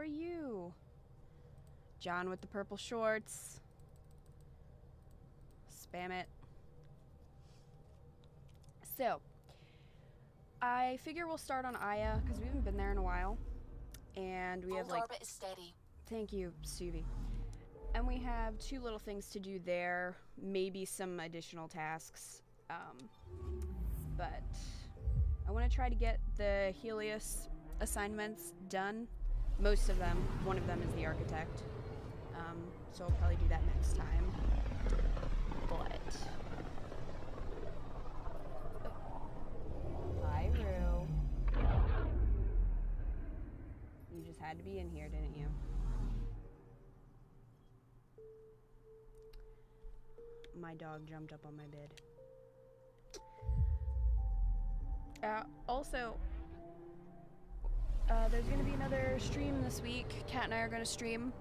are you? John with the purple shorts. Spam it. So, I figure we'll start on Aya, because we haven't been there in a while. And we have like... orbit is steady. Thank you, Subi. And we have 2 little things to do there. Maybe some additional tasks. But I want to try to get the Helios assignments done. Most of them. One of them is the architect. So I'll probably do that next time. But... Hi, Rue. You just had to be in here, didn't you? My dog jumped up on my bed. Also, there's going to be another stream this week. Kat and I are going to stream.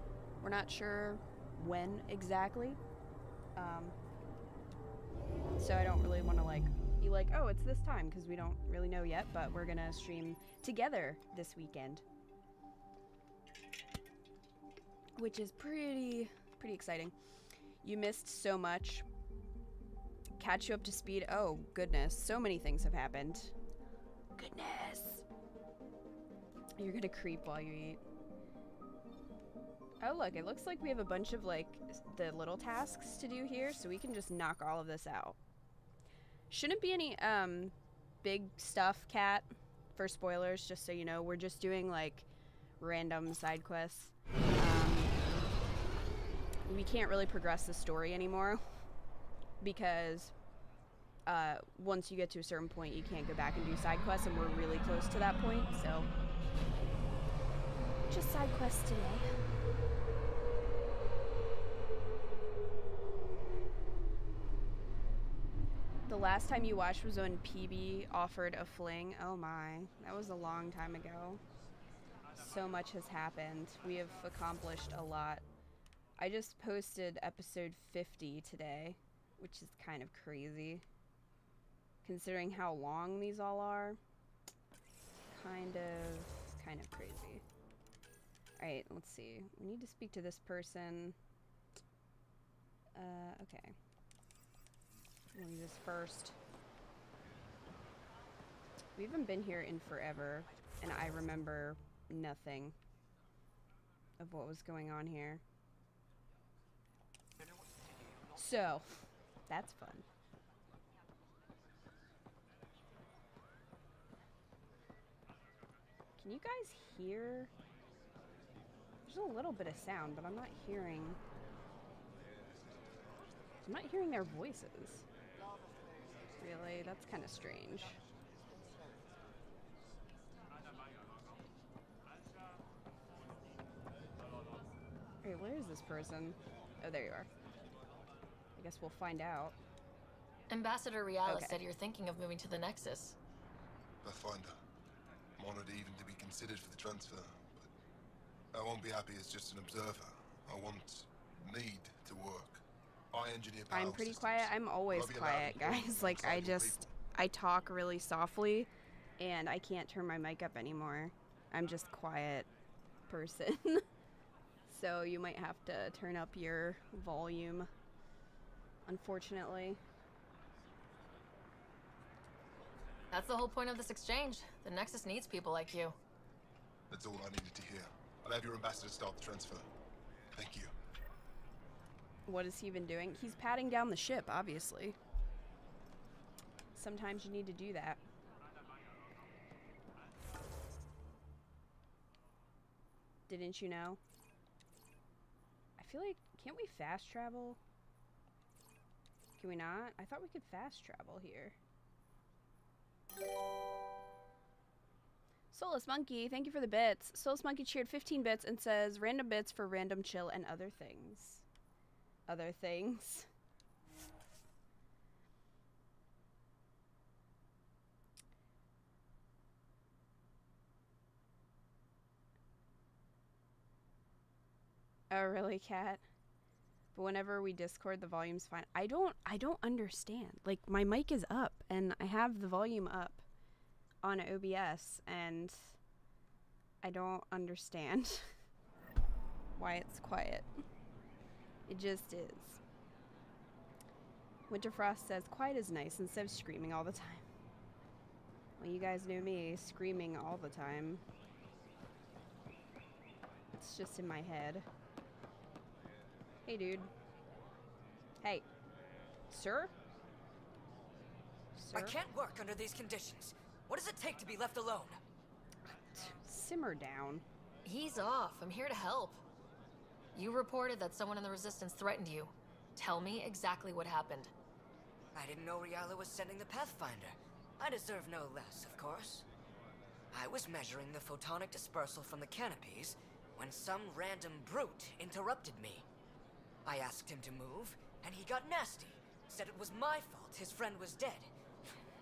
We're not sure when exactly. So I don't really want to be like, oh, it's this time, because we don't really know yet, but we're going to stream together this weekend. Which is pretty exciting. You missed so much. Catch you up to speed. Oh, goodness. So many things have happened. Goodness. You're gonna creep while you eat. Oh, look. It looks like we have a bunch of, the little tasks to do here, so we can just knock all of this out. Shouldn't be any, big stuff, Kat, for spoilers, just so you know. We're just doing, random side quests. We can't really progress the story anymore because once you get to a certain point, you can't go back and do side quests, and we're really close to that point, so just side quests today. The last time you watched was when PB offered a fling. Oh my, that was a long time ago. So much has happened. We have accomplished a lot. I just posted episode 50 today, which is kind of crazy. Considering how long these all are. Kind of crazy. Alright, let's see. We need to speak to this person. Okay. We'll do this first. We haven't been here in forever, and I remember nothing of what was going on here. So, that's fun. Can you guys hear? There's a little bit of sound, but I'm not hearing their voices. Really? That's kind of strange. Alright, where is this person? Oh, there you are. I guess we'll find out. Ambassador Riala Okay. said you're thinking of moving to the Nexus. Pathfinder. I'm honored even to be considered for the transfer, but I won't be happy as just an observer. I need to work. I engineer power I'm pretty systems. quiet. I'm always Will I be quiet, allowed to guys. work I talk really softly, and I can't turn my mic up anymore. I'm just a quiet person. So you might have to turn up your volume, unfortunately. That's the whole point of this exchange. The Nexus needs people like you. That's all I needed to hear. I'll have your ambassador start the transfer. Thank you. What has he been doing? He's patting down the ship, obviously. Sometimes you need to do that. Didn't you know? I feel like, can't we fast travel? Can we not? I thought we could fast travel here. Soulless Monkey, thank you for the bits. Soulless Monkey cheered 15 bits and says, random bits for random chill and other things. Other things. Oh, really, Kat? But whenever we Discord, the volume's fine. I don't understand. Like, my mic is up, and I have the volume up on OBS, and I don't understand. why it's quiet. It just is. Winterfrost says, quiet is nice instead of screaming all the time. Well, you guys know me, screaming all the time. It's just in my head. Hey, dude. Hey. Sir? Sir? I can't work under these conditions. What does it take to be left alone? Simmer down. He's off. I'm here to help. You reported that someone in the Resistance threatened you. Tell me exactly what happened. I didn't know Riala was sending the Pathfinder. I deserve no less, of course. I was measuring the photonic dispersal from the canopies when some random brute interrupted me. I asked him to move, and he got nasty. Said it was my fault his friend was dead.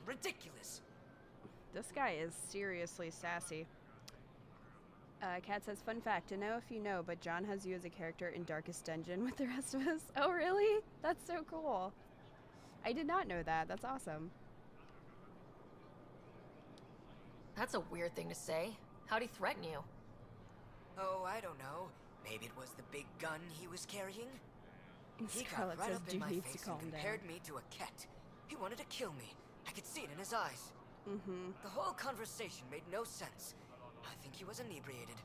Ridiculous. This guy is seriously sassy. Kat says, fun fact, to know if you know, but John has you as a character in Darkest Dungeon with the rest of us. Oh, really? That's so cool. I did not know that. That's awesome. That's a weird thing to say. How'd he threaten you? Oh, I don't know. Maybe it was the big gun he was carrying? And He Scarlet got right says, up in dude my needs to face calm and down. compared me to a kett. He wanted to kill me. I could see it in his eyes. Mm-hmm. The whole conversation made no sense. I think he was inebriated.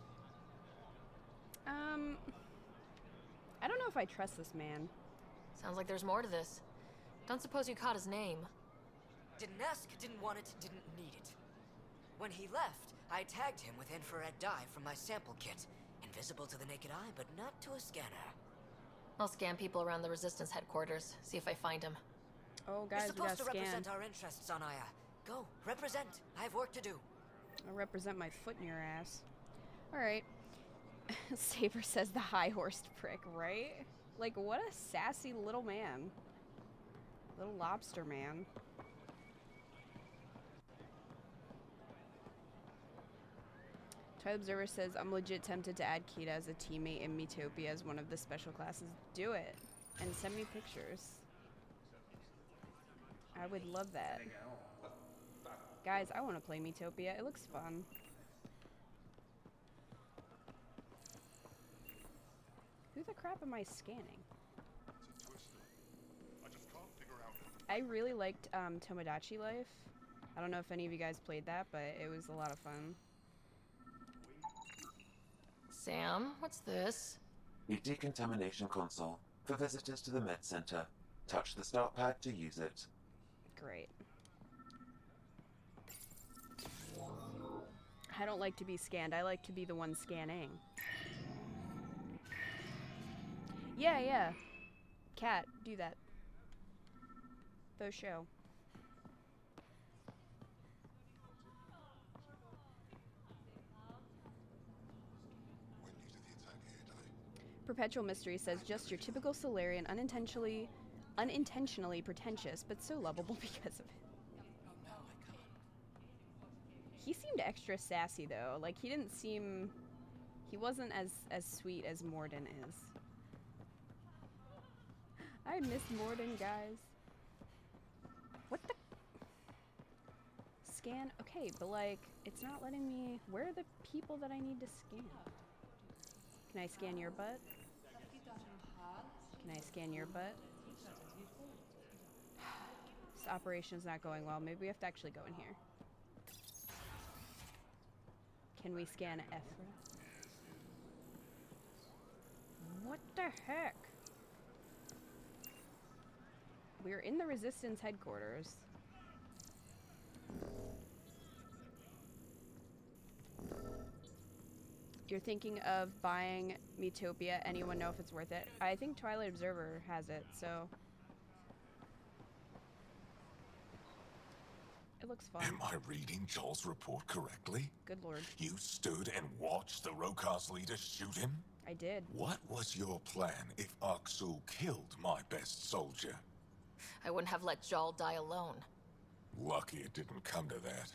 I don't know if I trust this man. Sounds like there's more to this. Don't suppose you caught his name. Didn't ask, didn't want it, didn't need it. When he left, I tagged him with infrared dye from my sample kit. Invisible to the naked eye, but not to a scanner. I'll scan people around the Resistance headquarters, see if I find him. Oh, You're guys, we gotta supposed to scan. represent our interests on Aya. Go, represent. I have work to do. I'll represent my foot in your ass. Alright. Saber says the high-horsed prick, right? Like, what a sassy little man. Little lobster man. Toy Observer says, I'm legit tempted to add Kita as a teammate in Metopia as one of the special classes. Do it. And send me pictures. I would love that. Guys, I want to play Metopia. It looks fun. Who the crap am I scanning? I really liked Tomodachi Life. I don't know if any of you guys played that, but it was a lot of fun. Sam, what's this? A decontamination console for visitors to the Med Center. Touch the start pad to use it. Great. I don't like to be scanned. I like to be the one scanning. Yeah. Cat, do that. Faux show. When you did the attack here, Dai. Perpetual Mystery says, just your typical Solarian, unintentionally pretentious, but so lovable because of it. He seemed extra sassy, though. Like, he didn't seem... He wasn't as sweet as Morden is. I miss Morden, guys. What the... Scan? Okay, but, like, it's not letting me... Where are the people that I need to scan? Can I scan your butt? Can I scan your butt? This operation's not going well. Maybe we have to actually go in here. Can we scan Ephra? What the heck? We're in the Resistance headquarters. You're thinking of buying Metopia. Anyone know if it's worth it? I think Twilight Observer has it, so... It looks fun. Am I reading Joel's report correctly? Good lord. You stood and watched the Rokar's leader shoot him? I did. What was your plan if Aksul killed my best soldier? I wouldn't have let Jal die alone. Lucky it didn't come to that.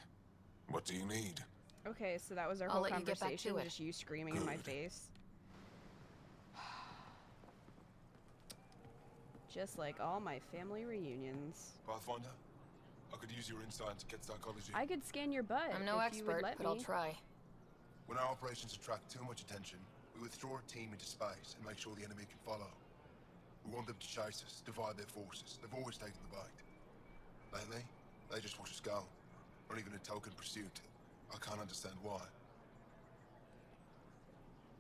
What do you need? Okay, so that was our I'll whole let you get back conversation, to it. just you screaming in my Good. face. Just like all my family reunions. Pathfinder, I could use your insight into kett psychology. I could scan your butt I'm no if you would expert, let but me. I'll try. When our operations attract too much attention, We withdraw a team into space and make sure the enemy can follow. We want them to chase us, divide their forces. They've always taken the bait. Lately, they just watch us go. Not even a token pursuit. I can't understand why.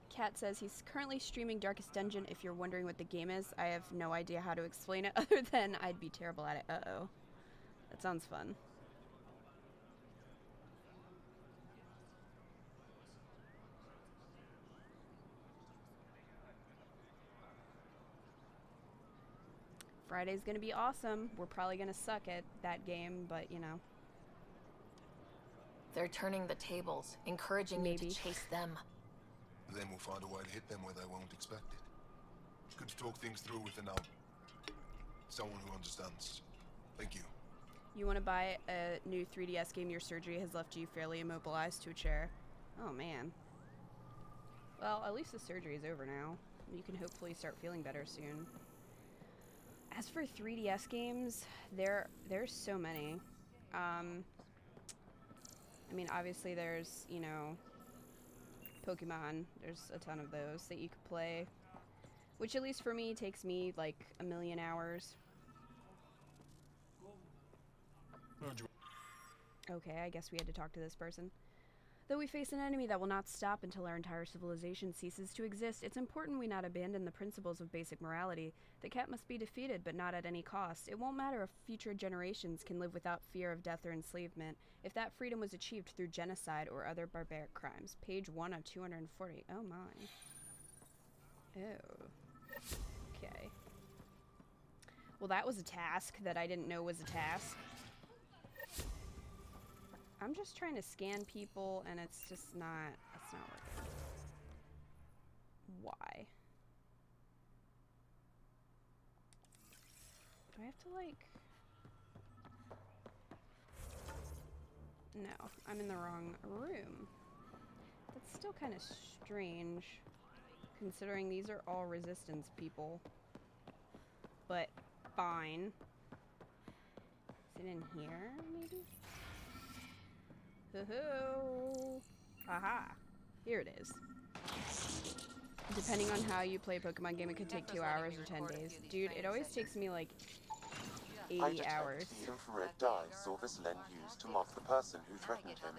Kat says he's currently streaming Darkest Dungeon. If you're wondering what the game is, I have no idea how to explain it other than I'd be terrible at it. Uh-oh. That sounds fun. Friday's gonna be awesome. We're probably gonna suck at that game, but you know. They're turning the tables, encouraging me to chase them. Then we'll find a way to hit them where they won't expect it. Good to talk things through with someone who understands. Thank you. You want to buy a new 3DS game? Your surgery has left you fairly immobilized to a chair. Oh man. Well, at least the surgery is over now. You can hopefully start feeling better soon. As for 3DS games, there's so many. I mean, obviously there's, you know, Pokemon. There's a ton of those that you could play, which at least for me takes me like 1,000,000 hours. Okay, I guess we had to talk to this person. Though we face an enemy that will not stop until our entire civilization ceases to exist, it's important we not abandon the principles of basic morality. The kett must be defeated, but not at any cost. It won't matter if future generations can live without fear of death or enslavement, if that freedom was achieved through genocide or other barbaric crimes. Page 1 of 240. Oh my. Oh. Okay. Well, that was a task that I didn't know was a task. I'm just trying to scan people, and it's just not, it's not working. Why? Do I have to, like... No, I'm in the wrong room. That's still kind of strange, considering these are all resistance people. But, fine. Is it in here, maybe? Hoo-hoo! Aha! Here it is. Depending on how you play a Pokemon game, it could take 2 hours or 10 days. Dude, it always takes me like 80 hours. The infrared dye Silvis Len used to mark the person who threatened him.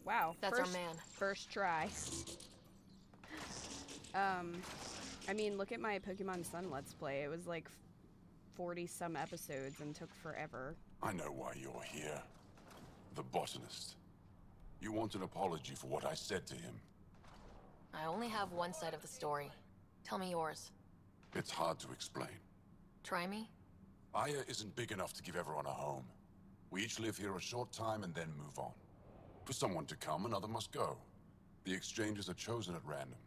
Wow, that's our man. First try. I mean, look at my Pokemon Sun Let's Play. It was like 40-some episodes and took forever. I know why you're here. The botanist. You want an apology for what I said to him. I only have one side of the story. Tell me yours. It's hard to explain. Try me? Aya isn't big enough to give everyone a home. We each live here a short time and then move on. For someone to come, another must go. The exchanges are chosen at random.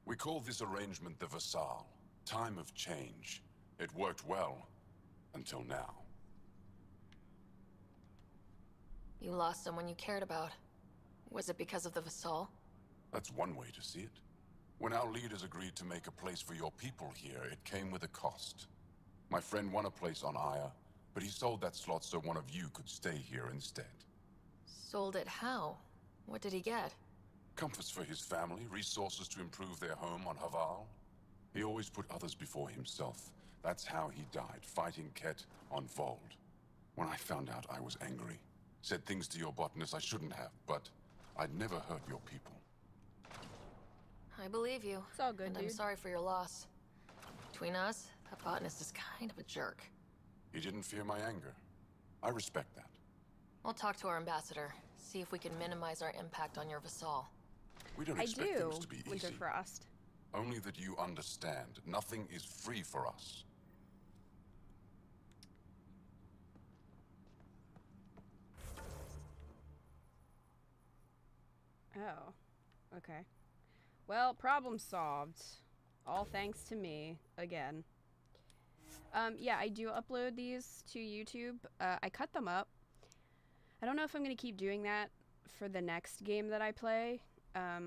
We call this arrangement the Vesaal. Time of change. It worked well, until now. You lost someone you cared about. Was it because of the Vesaal? That's one way to see it. When our leaders agreed to make a place for your people here, it came with a cost. My friend won a place on Aya, but he sold that slot so one of you could stay here instead. Sold it how? What did he get? Comforts for his family, resources to improve their home on Haval. He always put others before himself. That's how he died, fighting Kett on Vold. When I found out, I was angry. Said things to your botanist I shouldn't have, but I'd never hurt your people. I believe you. It's all good, and dude. I'm sorry for your loss. Between us, that botanist is kind of a jerk. He didn't fear my anger. I respect that. I'll talk to our ambassador, see if we can minimize our impact on your Vesaal. We don't I expect do, things to be easy. Winterfrost. Only that you understand, nothing is free for us. Oh, okay. Well, problem solved. All thanks to me, again. Yeah, I do upload these to YouTube. I cut them up. I don't know if I'm going to keep doing that for the next game that I play. I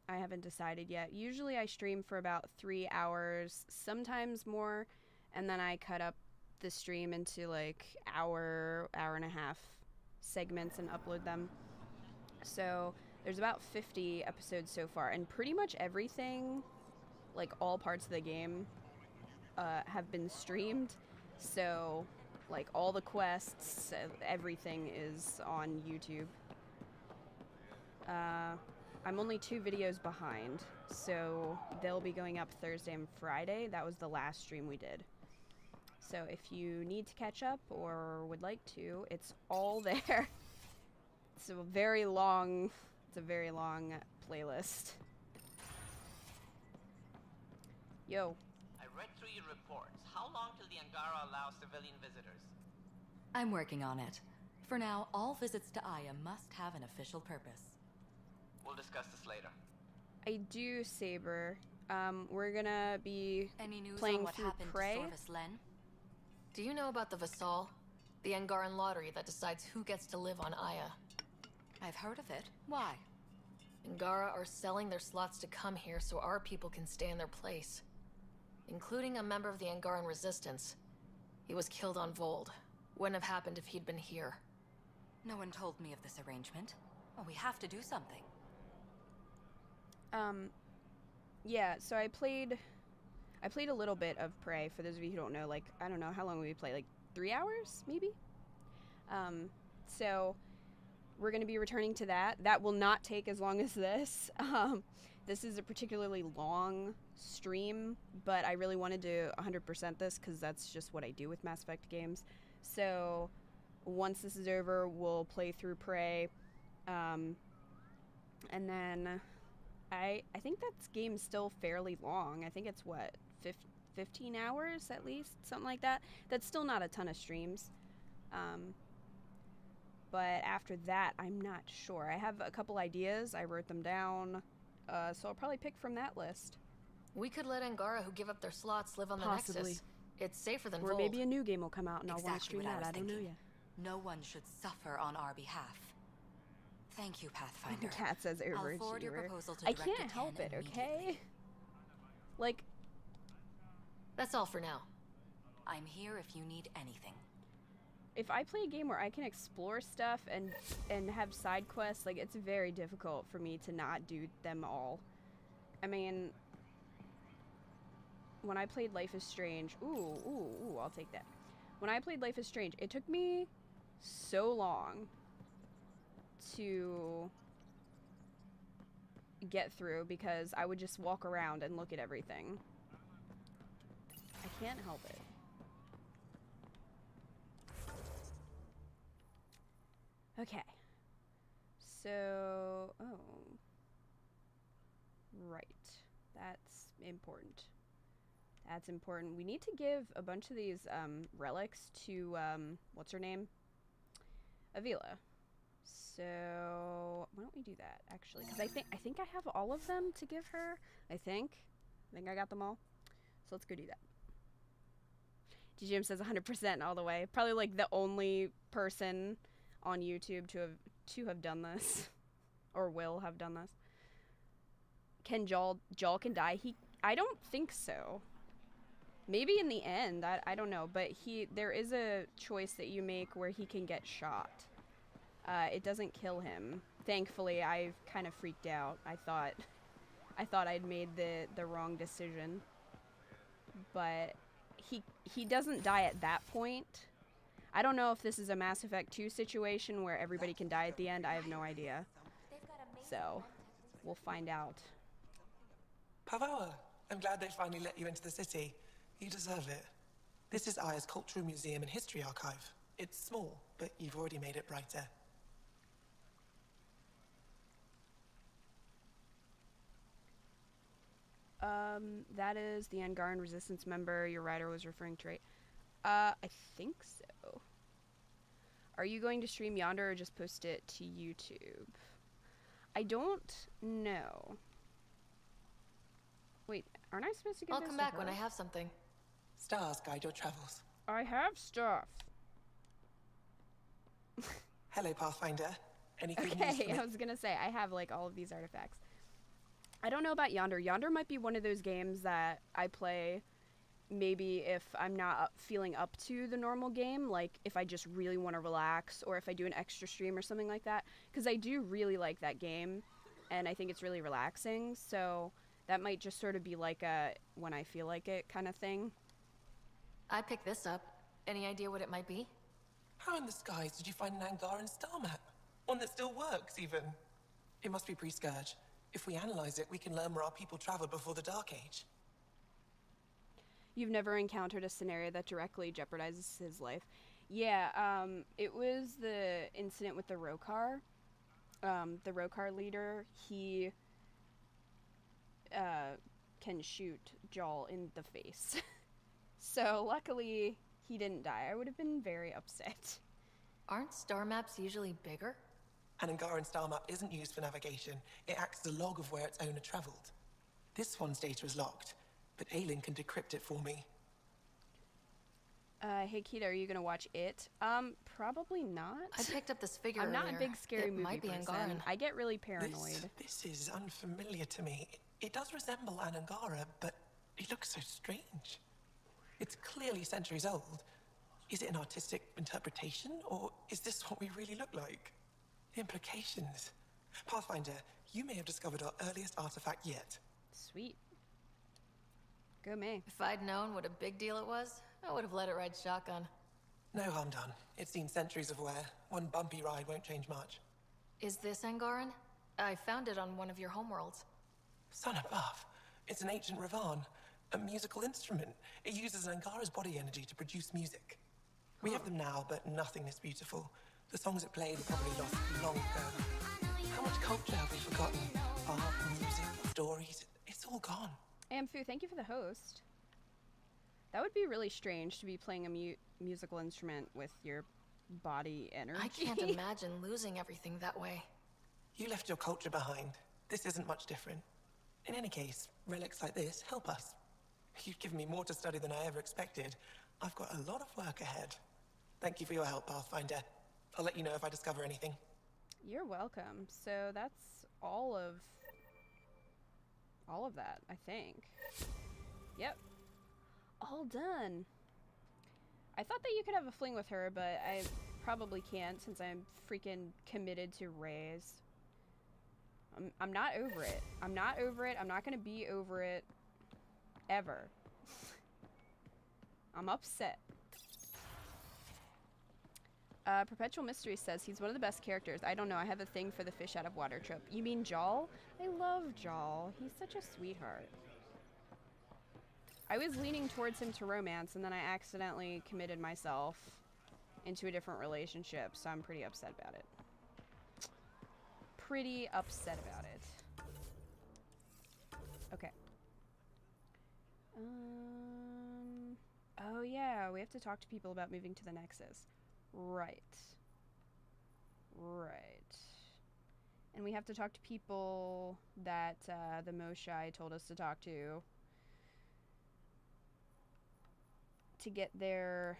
haven't decided yet. Usually I stream for about 3 hours, sometimes more, and then I cut up the stream into like hour and a half segments and upload them. So There's about 50 episodes so far, and pretty much everything, like all parts of the game, have been streamed. So, like all the quests, everything is on YouTube. I'm only 2 videos behind, so they'll be going up Thursday and Friday. That was the last stream we did. So if you need to catch up or would like to, it's all there. It's a very long playlist. Yo. I read through your reports. How long till the Angara allows civilian visitors? I'm working on it. For now, all visits to Aya must have an official purpose. We'll discuss this later. I do, Saber. We're gonna be Any news playing on what through happened Prey. to Sorvis Len? Do you know about the Vesaal? The Angaran lottery that decides who gets to live on Aya. I've heard of it. Why? Angara are selling their slots to come here so our people can stay in their place. Including a member of the Angaran resistance. He was killed on Vold. Wouldn't have happened if he'd been here. No one told me of this arrangement. Well, we have to do something. Yeah, so I played a little bit of Prey, for those of you who don't know. Like, I don't know, how long we play? Like 3 hours, maybe? So we're going to be returning to that. That will not take as long as this. This is a particularly long stream, but I really wanted to 100% this because that's just what I do with Mass Effect games. So once this is over, we'll play through Prey. And then I think that game's still fairly long. I think it's, what, 15 hours at least? Something like that. That's still not a ton of streams. But after that, I'm not sure. I have a couple ideas. I wrote them down. So I'll probably pick from that list. We could let Angara who give up their slots live on the Possibly. Nexus. It's safer than Or Vold. maybe a new game will come out and I'll want to Exactly stream what I that. was I don't know thinking. yet. No one should suffer on our behalf. Thank you, Pathfinder. Cat says I'll forward your overachiever. proposal to I Director can't help 10 it, okay? immediately. Like, That's all for now. I'm here if you need anything. if I play a game where I can explore stuff and have side quests, like, it's very difficult for me to not do them all. I mean, when I played Life is Strange, ooh, I'll take that. When I played Life is Strange, it took me so long to get through because I would just walk around and look at everything. I can't help it. Okay. So, right. That's important. That's important. We need to give a bunch of these relics to what's her name? Avila. So why don't we do that actually? Because I think I have all of them to give her. I think I got them all. So let's go do that. DJM says 100% all the way. Probably like the only person on YouTube to have done this, or will have done this. Can Jaal can die? I don't think so. Maybe in the end, I don't know, but there is a choice that you make where he can get shot. It doesn't kill him. Thankfully, I've kind of freaked out. I thought I'd made the wrong decision. But he doesn't die at that point. I don't know if this is a Mass Effect 2 situation where everybody can die at the end. I have no idea. So, we'll find out. Pavawa, I'm glad they finally let you into the city. You deserve it. This is Aya's Cultural Museum and History Archive. It's small, but you've already made it brighter. That is the Angaran Resistance member your writer was referring to, right? I think so. Are you going to stream Yonder or just post it to YouTube? I don't know. Wait, aren't I supposed to give I'll this come to back her? when I have something. Stars guide your travels. I have stuff. Hello, Pathfinder. Any good news Okay, for me? I was gonna say, I have like all of these artifacts. I don't know about Yonder. Yonder might be one of those games that I play maybe if I'm not feeling up to the normal game, like if I just really want to relax, or if I do an extra stream or something like that, because I do really like that game, and I think it's really relaxing, so that might just sort of be like a when I feel like it kind of thing. I picked this up. Any idea what it might be? How in the skies did you find an Angaran star map? One that still works, even? It must be pre-Scourge. If we analyze it, we can learn where our people traveled before the Dark Age. You've never encountered a scenario that directly jeopardizes his life. Yeah, it was the incident with the Rokar. The Rokar leader, he can shoot Jal in the face. So luckily, he didn't die. I would have been very upset. Aren't star maps usually bigger? An Angaran star map isn't used for navigation. It acts as a log of where its owner traveled. This one's data is locked, but Aelin can decrypt it for me. Hey Keita, are you gonna watch it? Probably not. I picked up this figure I'm not earlier. a big scary It movie might be person. Angaran. I get really paranoid. This is unfamiliar to me. It does resemble an Angara, but it looks so strange. It's clearly centuries old. Is it an artistic interpretation, or is this what we really look like? The implications. Pathfinder, you may have discovered our earliest artifact yet. Sweet. Go me. If I'd known what a big deal it was, I would have let it ride shotgun. No harm done. It's seen centuries of wear. One bumpy ride won't change much. Is this Angaran? I found it on one of your homeworlds. Son above. It's an ancient Ravan. A musical instrument. It uses Angara's body energy to produce music. We have them now, but nothing is beautiful. The songs it played were probably lost long ago. How much culture have we forgotten? Art, music, stories, it's all gone. Amphu, thank you for the host. That would be really strange to be playing a musical instrument with your body energy. I can't imagine losing everything that way. You left your culture behind. This isn't much different. In any case, relics like this help us. You've given me more to study than I ever expected. I've got a lot of work ahead. Thank you for your help, Pathfinder. I'll let you know if I discover anything. You're welcome. So that's all of that, I think. Yep. All done. I thought that you could have a fling with her, but I probably can't since I'm freaking committed to Reyes. I'm not over it. I'm not over it. I'm not gonna be over it ever. I'm upset. Perpetual Mystery says he's one of the best characters. I don't know. I have a thing for the fish out of water trope. You mean Jal? I love Jal. He's such a sweetheart. I was leaning towards him to romance, and then I accidentally committed myself into a different relationship, so I'm pretty upset about it. Pretty upset about it. Okay. Oh yeah, we have to talk to people about moving to the Nexus. Right. And we have to talk to people that the Moshai told us to talk to get their,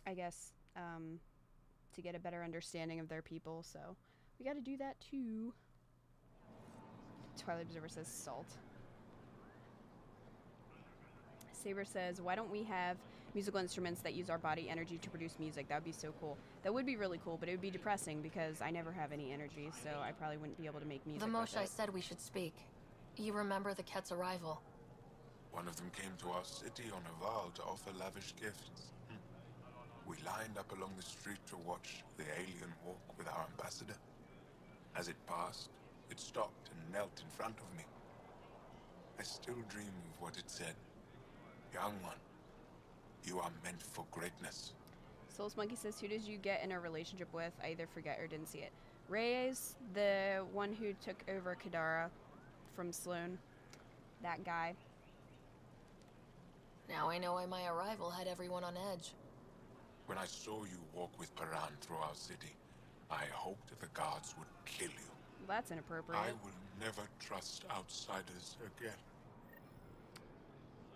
I guess, to get a better understanding of their people, so we gotta do that too. Twilight Observer says salt. Saber says, why don't we have musical instruments that use our body energy to produce music? That would be so cool. That would be really cool, but it would be depressing because I never have any energy, so I probably wouldn't be able to make music. The Moshai said we should speak. You remember the Kett's arrival? One of them came to our city on a vow to offer lavish gifts. We lined up along the street to watch the alien walk with our ambassador. As it passed, it stopped and knelt in front of me. I still dream of what it said. Young one, you are meant for greatness. Souls Monkey says, who did you get in a relationship with? I either forget or didn't see it. Reyes, the one who took over Kadara from Sloan. That guy. Now I know why my arrival had everyone on edge. When I saw you walk with Paran through our city, I hoped the guards would kill you. Well, that's inappropriate. I will never trust outsiders again.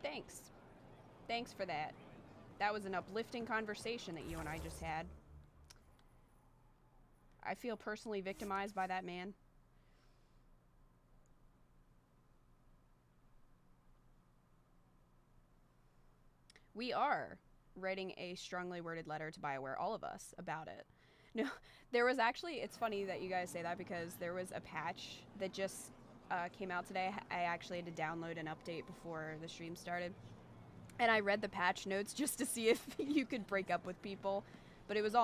Thanks. Thanks for that. That was an uplifting conversation that you and I just had. I feel personally victimized by that man. We are writing a strongly worded letter to Bioware, all of us, about it. No, there was actually, it's funny that you guys say that because there was a patch that just came out today. I actually had to download an update before the stream started. And I read the patch notes just to see if you could break up with people. But it was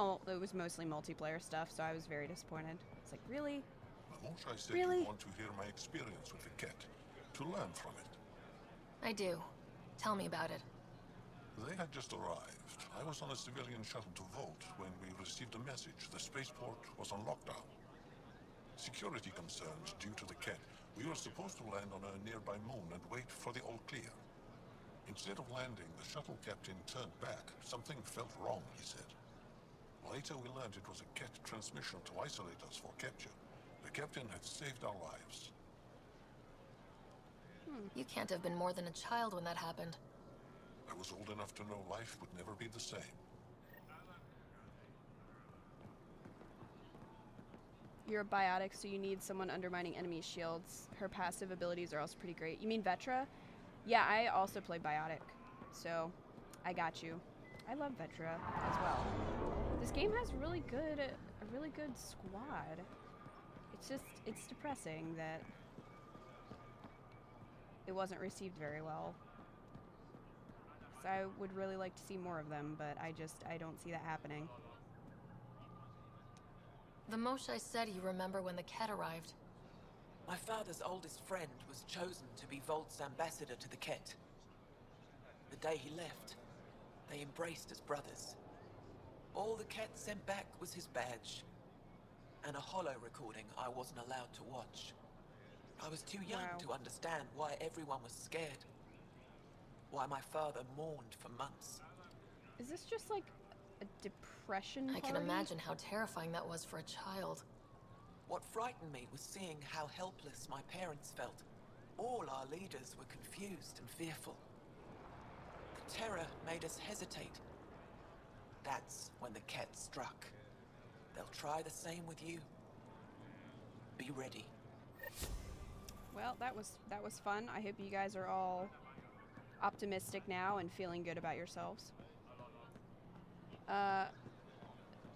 mostly multiplayer stuff, so I was very disappointed. It's like, really? Moshe said Really? you want to hear my experience with the kett, to learn from it. I do. Tell me about it. They had just arrived. I was on a civilian shuttle to Volt when we received a message. The spaceport was on lockdown. Security concerns due to the kett. We were supposed to land on a nearby moon and wait for the all clear. Instead of landing, the shuttle captain turned back. Something felt wrong, he said. Later we learned it was a kett transmission to isolate us for capture. The captain had saved our lives. You can't have been more than a child when that happened. I was old enough to know life would never be the same. You're a biotic, so you need someone undermining enemy shields. Her passive abilities are also pretty great. You mean Vetra? Yeah, I also play biotic, so I got you. I love Vetra as well. This game has a really good squad. It's depressing that it wasn't received very well. So I would really like to see more of them, but I don't see that happening. The Moshe said you remember when the kett arrived. My father's oldest friend was chosen to be Volt's ambassador to the kett. The day he left, they embraced as brothers. All the kett sent back was his badge, and a holo recording I wasn't allowed to watch. I was too young to understand why everyone was scared. Why my father mourned for months. Is this just like a depression I can party? imagine how terrifying that was for a child. What frightened me was seeing how helpless my parents felt. All our leaders were confused and fearful. The terror made us hesitate. That's when the kett struck. They'll try the same with you. Be ready. Well, that was fun. I hope you guys are all optimistic now and feeling good about yourselves.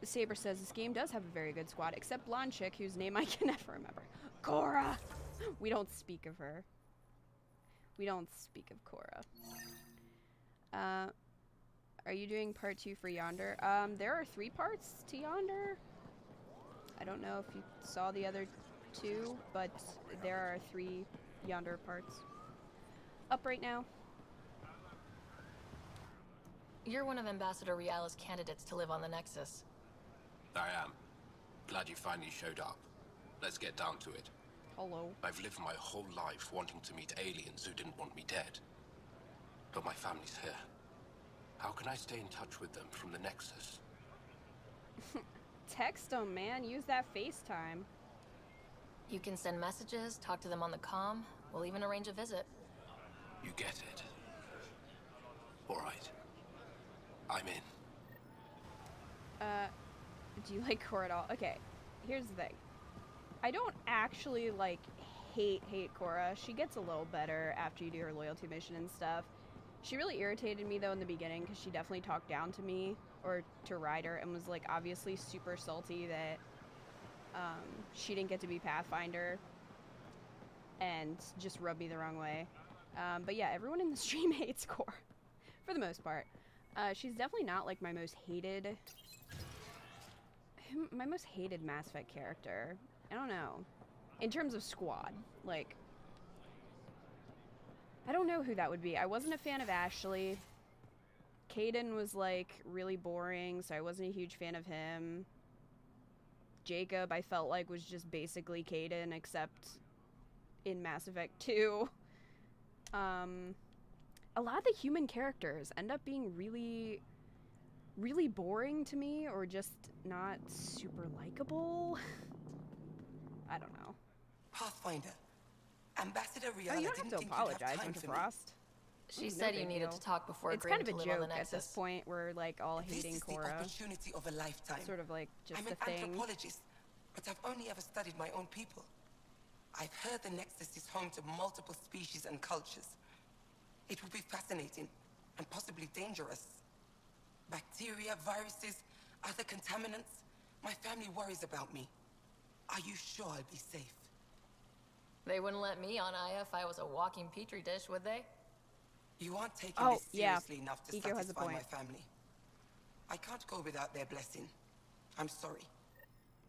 Saber says this game does have a very good squad, except blonde chick whose name I can never remember. Cora! We don't speak of her. We don't speak of Cora. Are you doing part 2 for Yonder? There are 3 parts to Yonder. I don't know if you saw the other 2, but there are 3 Yonder parts up right now. You're one of Ambassador Riala's candidates to live on the Nexus. I am. Glad you finally showed up. Let's get down to it. Hello. I've lived my whole life wanting to meet aliens who didn't want me dead. But my family's here. How can I stay in touch with them from the Nexus? Text them, man. Use that FaceTime. You can send messages, talk to them on the comm. We'll even arrange a visit. You get it. All right. I'm in. Do you like Cora at all? Okay, here's the thing. I don't actually, like, hate Cora. She gets a little better after you do her loyalty mission and stuff. She really irritated me, though, in the beginning, because she definitely talked down to me, or to Ryder, and was, like, obviously super salty that she didn't get to be Pathfinder, and just rubbed me the wrong way. But yeah, everyone in the stream hates Cora, for the most part. She's definitely not, like, my most hated Mass Effect character. I don't know. In terms of squad, like, I don't know who that would be. I wasn't a fan of Ashley. Kaidan was, like, really boring, so I wasn't a huge fan of him. Jacob, I felt like, was just basically Kaidan, except in Mass Effect 2. A lot of the human characters end up being really, really boring to me, or just not super likable. I don't know. Pathfinder. Ambassador Riala Oh, you don't have to apologize, Winter Frost. She said you needed to talk before it's agreeing kind of a to live on joke the at Nexus. this point. We're like all hating This is Cora. the opportunity of a lifetime. Sort of like just I'm a an thing. anthropologist, but I've only ever studied my own people. I've heard the Nexus is home to multiple species and cultures. It will be fascinating. and possibly dangerous. Bacteria, viruses, other contaminants. My family worries about me. Are you sure I'll be safe? They wouldn't let me on Aya if I was a walking petri dish, would they? You aren't taking this seriously enough to Eco has a satisfy point. my family. I can't go without their blessing. I'm sorry.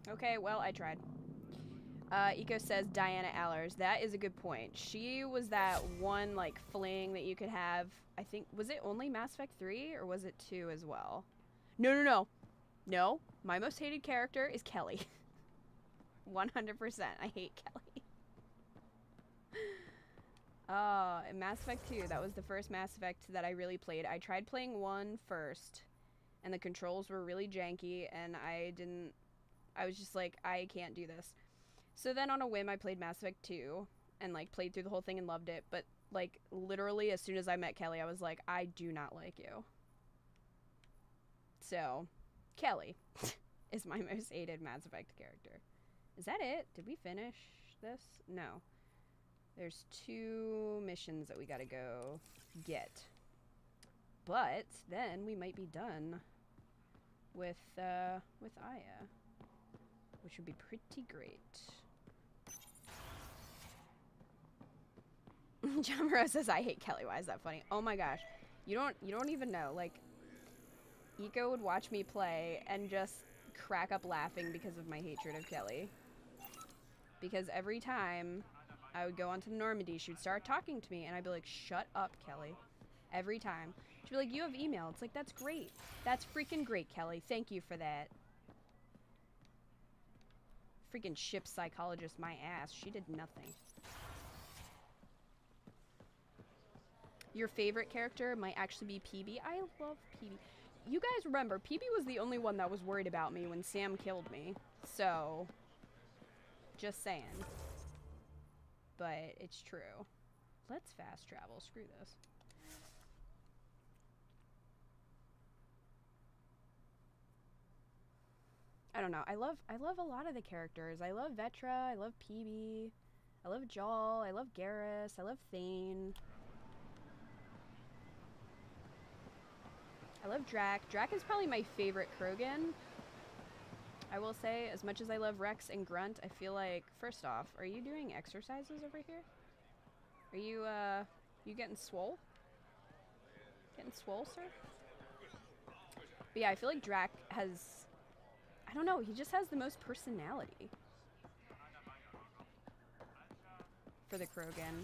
Okay, well, I tried. Eco says Diana Allers. That is a good point. She was that one, like, fling that you could have. I think, was it only Mass Effect 3 or was it 2 as well? No. No, my most hated character is Kelly. 100%. I hate Kelly. In Mass Effect 2, that was the first Mass Effect that I really played. I tried playing 1 first, and the controls were really janky, and I was just like, I can't do this. So then on a whim, I played Mass Effect 2, and, like, played through the whole thing and loved it, but, like, literally as soon as I met Kelly, I was like, I do not like you. So, Kelly is my most hated Mass Effect character. Is that it? Did we finish this? No. There's 2 missions that we gotta go get. But then we might be done with Aya, which would be pretty great. John Moreau says, I hate Kelly. Why is that funny? Oh my gosh. You don't even know. Like, Eco would watch me play and just crack up laughing because of my hatred of Kelly. Because every time I would go onto the Normandy, she would start talking to me, and I'd be like, shut up, Kelly. Every time. She'd be like, you have email. It's like, that's great. That's freaking great, Kelly. Thank you for that. Freaking ship psychologist my ass. She did nothing. Your favorite character might actually be PB. I love PB. You guys remember, PB was the only one that was worried about me when Sam killed me. So, just saying. But it's true. Let's fast travel. Screw this. I don't know. I love a lot of the characters. I love Vetra. I love PB. I love Jal. I love Garrus. I love Thane. I love Drac. Drac is probably my favorite Krogan. I will say, as much as I love Rex and Grunt, I feel like, first off, are you doing exercises over here? Are you, you getting swole? Getting swole, sir? But yeah, I feel like Drac has, I don't know, he just has the most personality for the Krogan.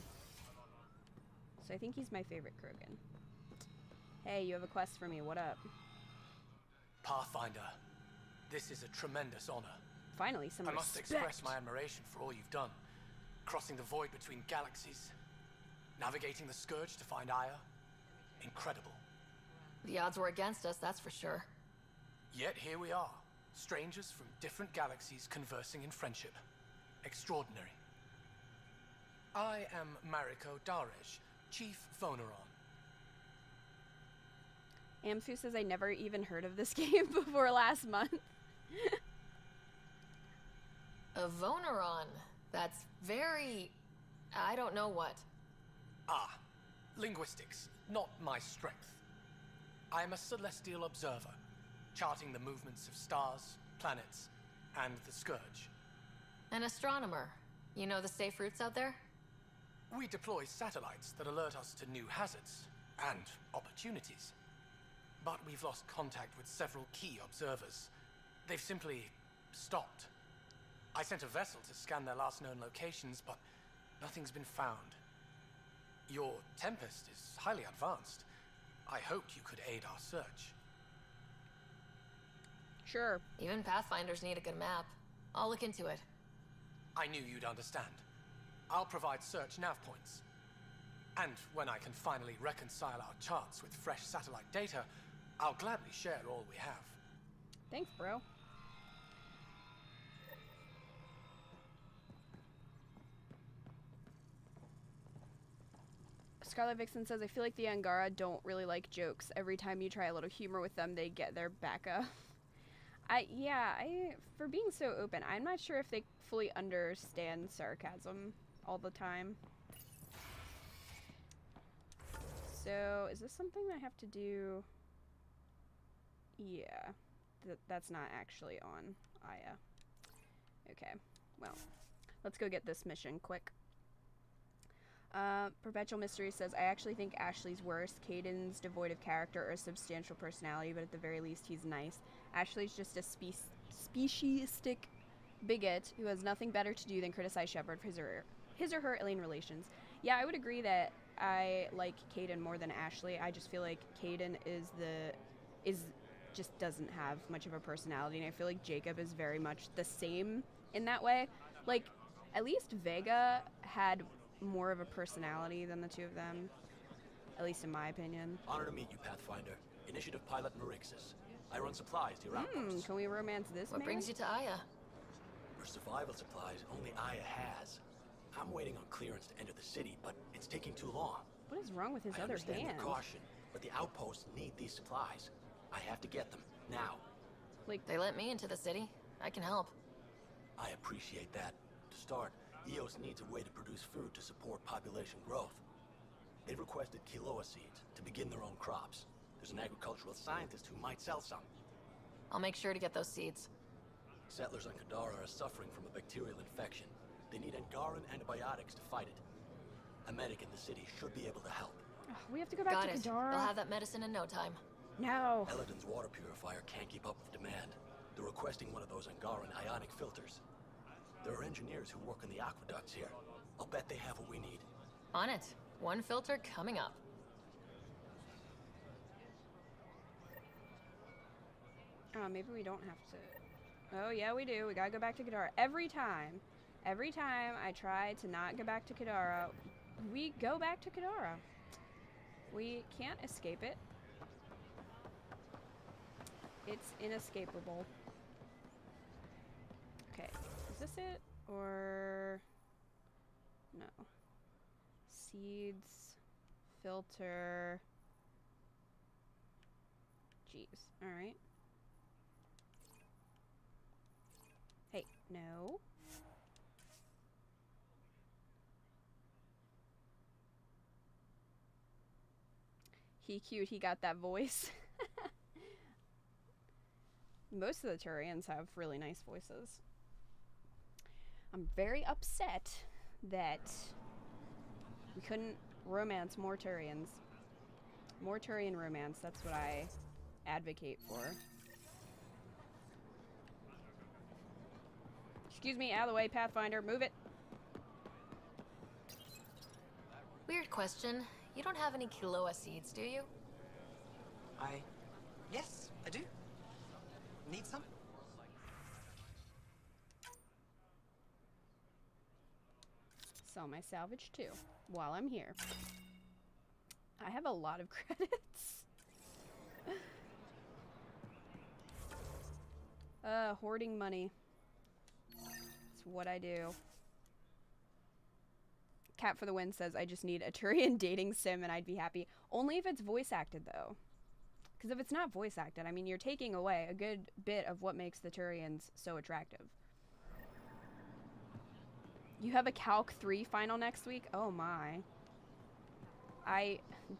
So I think he's my favorite Krogan. Hey, you have a quest for me. What up? Pathfinder, this is a tremendous honor. Finally, some respect. I must express my admiration for all you've done. Crossing the void between galaxies, navigating the Scourge to find Aya. Incredible. The odds were against us, that's for sure. Yet here we are, strangers from different galaxies conversing in friendship. Extraordinary. I am Mariko Darej, Chief Voneron. Amfu says I never even heard of this game before last month. A Voneron. That's very... I don't know what. Ah, linguistics, not my strength. I am a celestial observer, charting the movements of stars, planets, and the Scourge. An astronomer. You know the safe routes out there? We deploy satellites that alert us to new hazards and opportunities. But we've lost contact with several key observers. They've simply stopped. I sent a vessel to scan their last known locations, but nothing's been found. Your Tempest is highly advanced. I hoped you could aid our search. Sure. Even Pathfinders need a good map. I'll look into it. I knew you'd understand. I'll provide search nav points. And when I can finally reconcile our charts with fresh satellite data, I'll gladly share all we have. Thanks, bro. Scarlet Vixen says, I feel like the Angara don't really like jokes. Every time you try a little humor with them, they get their back up. For being so open, I'm not sure if they fully understand sarcasm all the time. So, is this something I have to do? Yeah. That's not actually on Aya. Okay. Well, let's go get this mission quick. Perpetual Mystery says, I actually think Ashley's worse. Caden's devoid of character or substantial personality, but at the very least, he's nice. Ashley's just a speciesistic bigot who has nothing better to do than criticize Shepard for his or her alien relations. Yeah, I would agree that I like Caden more than Ashley. I just feel like Caden just doesn't have much of a personality, and I feel like Jacob is very much the same in that way. Like, at least Vega had more of a personality than the two of them, at least in my opinion. Honor to meet you, Pathfinder. Initiative Pilot Marixus. I run supplies to your outposts. Can we romance this man? What brings you to Aya? For survival supplies, only Aya has. I'm waiting on clearance to enter the city, but it's taking too long. What is wrong with his other hand? I understand your caution, but the outposts need these supplies. I have to get them, now. Like, they let me into the city. I can help. I appreciate that. To start, EOS needs a way to produce food to support population growth. They've requested quinoa seeds to begin their own crops. There's an agricultural scientist who might sell some. I'll make sure to get those seeds. Settlers on Kadara are suffering from a bacterial infection. They need Angaran antibiotics to fight it. A medic in the city should be able to help. We have to go back to Kadara. They'll have that medicine in no time. No. Elaaden's water purifier can't keep up with demand. They're requesting one of those Angaran ionic filters. There are engineers who work in the aqueducts here. I'll bet they have what we need. On it. One filter coming up. Oh, maybe we don't have to. Oh, yeah, we do. We gotta go back to Kadara. Every time I try to not go back to Kadara, we go back to Kadara. We can't escape it. It's inescapable. Okay, is this it? Or... no. Seeds. Filter. Jeez. Alright. Hey, no. He cute, he got that voice. Most of the Turians have really nice voices. I'm very upset that we couldn't romance more Turians. More Turian romance, that's what I advocate for. Excuse me, out of the way, Pathfinder, move it. Weird question. You don't have any quinoa seeds, do you? Yes, I do. Need some? Sell my salvage too, while I'm here. I have a lot of credits. Hoarding money. It's what I do. Cat for the Win says, I just need a Turian dating sim and I'd be happy. Only if it's voice acted, though. Because if it's not voice acted, I mean, you're taking away a good bit of what makes the Turians so attractive. You have a Calc 3 final next week? Oh my.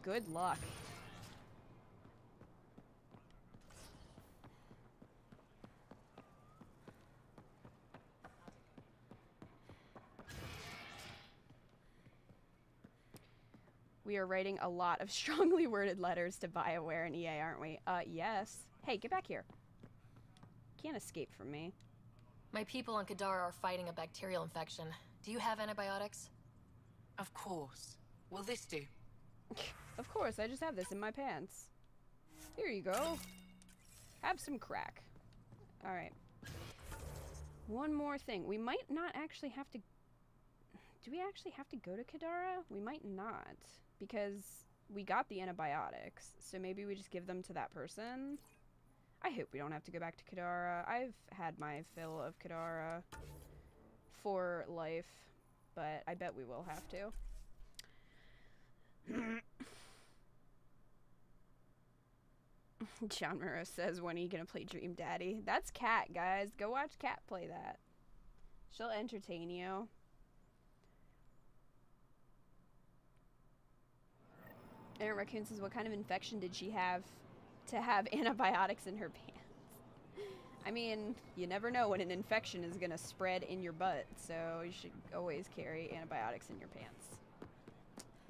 Good luck. We are writing a lot of strongly worded letters to Bioware and EA, aren't we? Yes. Hey, get back here. Can't escape from me. My people on Kadara are fighting a bacterial infection. Do you have antibiotics? Of course. Will this do? Of course, I just have this in my pants. Here you go. Have some crack. Alright. One more thing. We might not actually have to... Do we actually have to go to Kadara? We might not. Because we got the antibiotics. So maybe we just give them to that person? I hope we don't have to go back to Kadara. I've had my fill of Kadara for life. But I bet we will have to. John Murrow says, when are you gonna play Dream Daddy? That's Kat, guys. Go watch Kat play that. She'll entertain you. Aaron Raccoon says, what kind of infection did she have to have antibiotics in her pants? I mean, you never know when an infection is going to spread in your butt, so you should always carry antibiotics in your pants.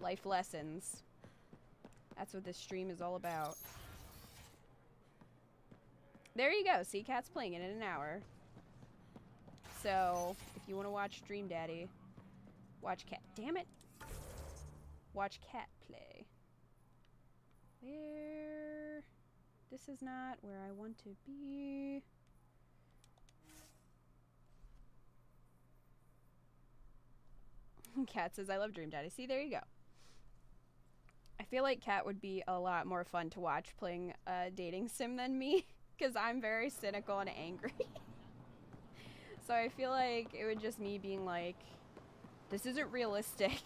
Life lessons. That's what this stream is all about. There you go. See, Cat's playing it in an hour. So, if you want to watch Dream Daddy, watch Cat. Damn it! Watch Cat play. Where? This is not where I want to be. Cat says, I love Dream Daddy. See, there you go. I feel like Cat would be a lot more fun to watch playing a dating sim than me, because I'm very cynical and angry. So I feel like it would just me being like, this isn't realistic.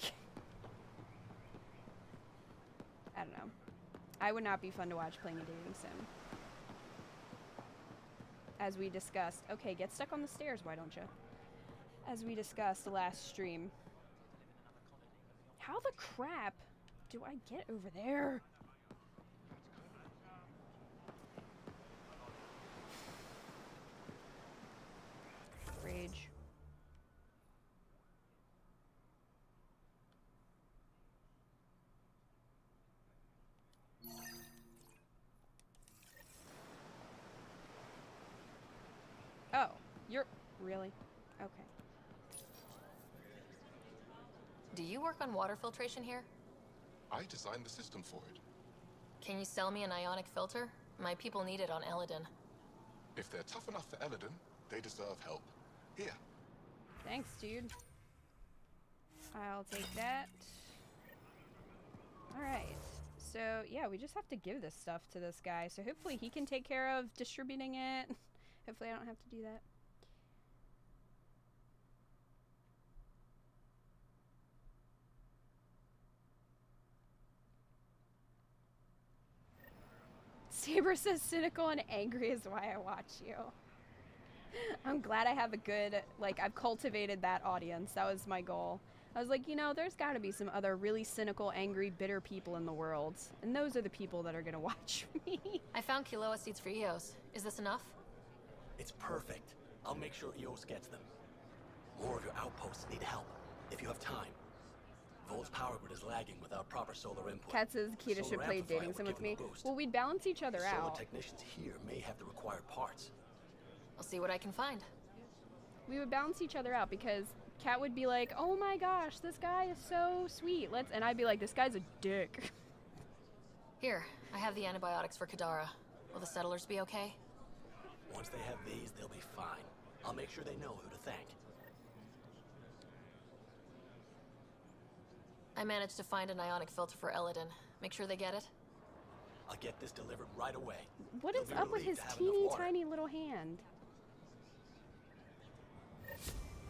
I don't know. I would not be fun to watch playing a dating sim. As we discussed. Okay, get stuck on the stairs, why don't you? As we discussed last stream. How the crap do I get over there? Rage. Oh, you're really? Okay. Do you work on water filtration here? I designed the system for it. Can you sell me an ionic filter? My people need it on Elaaden. If they're tough enough for Elaaden, they deserve help. Here. Thanks, dude. I'll take that. Alright. So, yeah, we just have to give this stuff to this guy. So hopefully he can take care of distributing it. Hopefully I don't have to do that. Saber says cynical and angry is why I watch you. I'm glad I have a good, like, I've cultivated that audience. That was my goal. I was like, you know, there's got to be some other really cynical, angry, bitter people in the world. And those are the people that are going to watch me. I found Kiloa seeds for Eos. Is this enough? It's perfect. I'll make sure Eos gets them. More of your outposts need help, if you have time. Volt's power grid is lagging without proper solar input. Kat says Kita should play dating sim with me. Well, we'd balance each other out. Solar technicians here may have the required parts. I'll see what I can find. We would balance each other out because Kat would be like, oh my gosh, this guy is so sweet. And I'd be like, this guy's a dick. Here, I have the antibiotics for Kadara. Will the settlers be okay? Once they have these, they'll be fine. I'll make sure they know who to thank. I managed to find an ionic filter for Elaaden. Make sure they get it. I'll get this delivered right away. What is up with his teeny tiny little hand?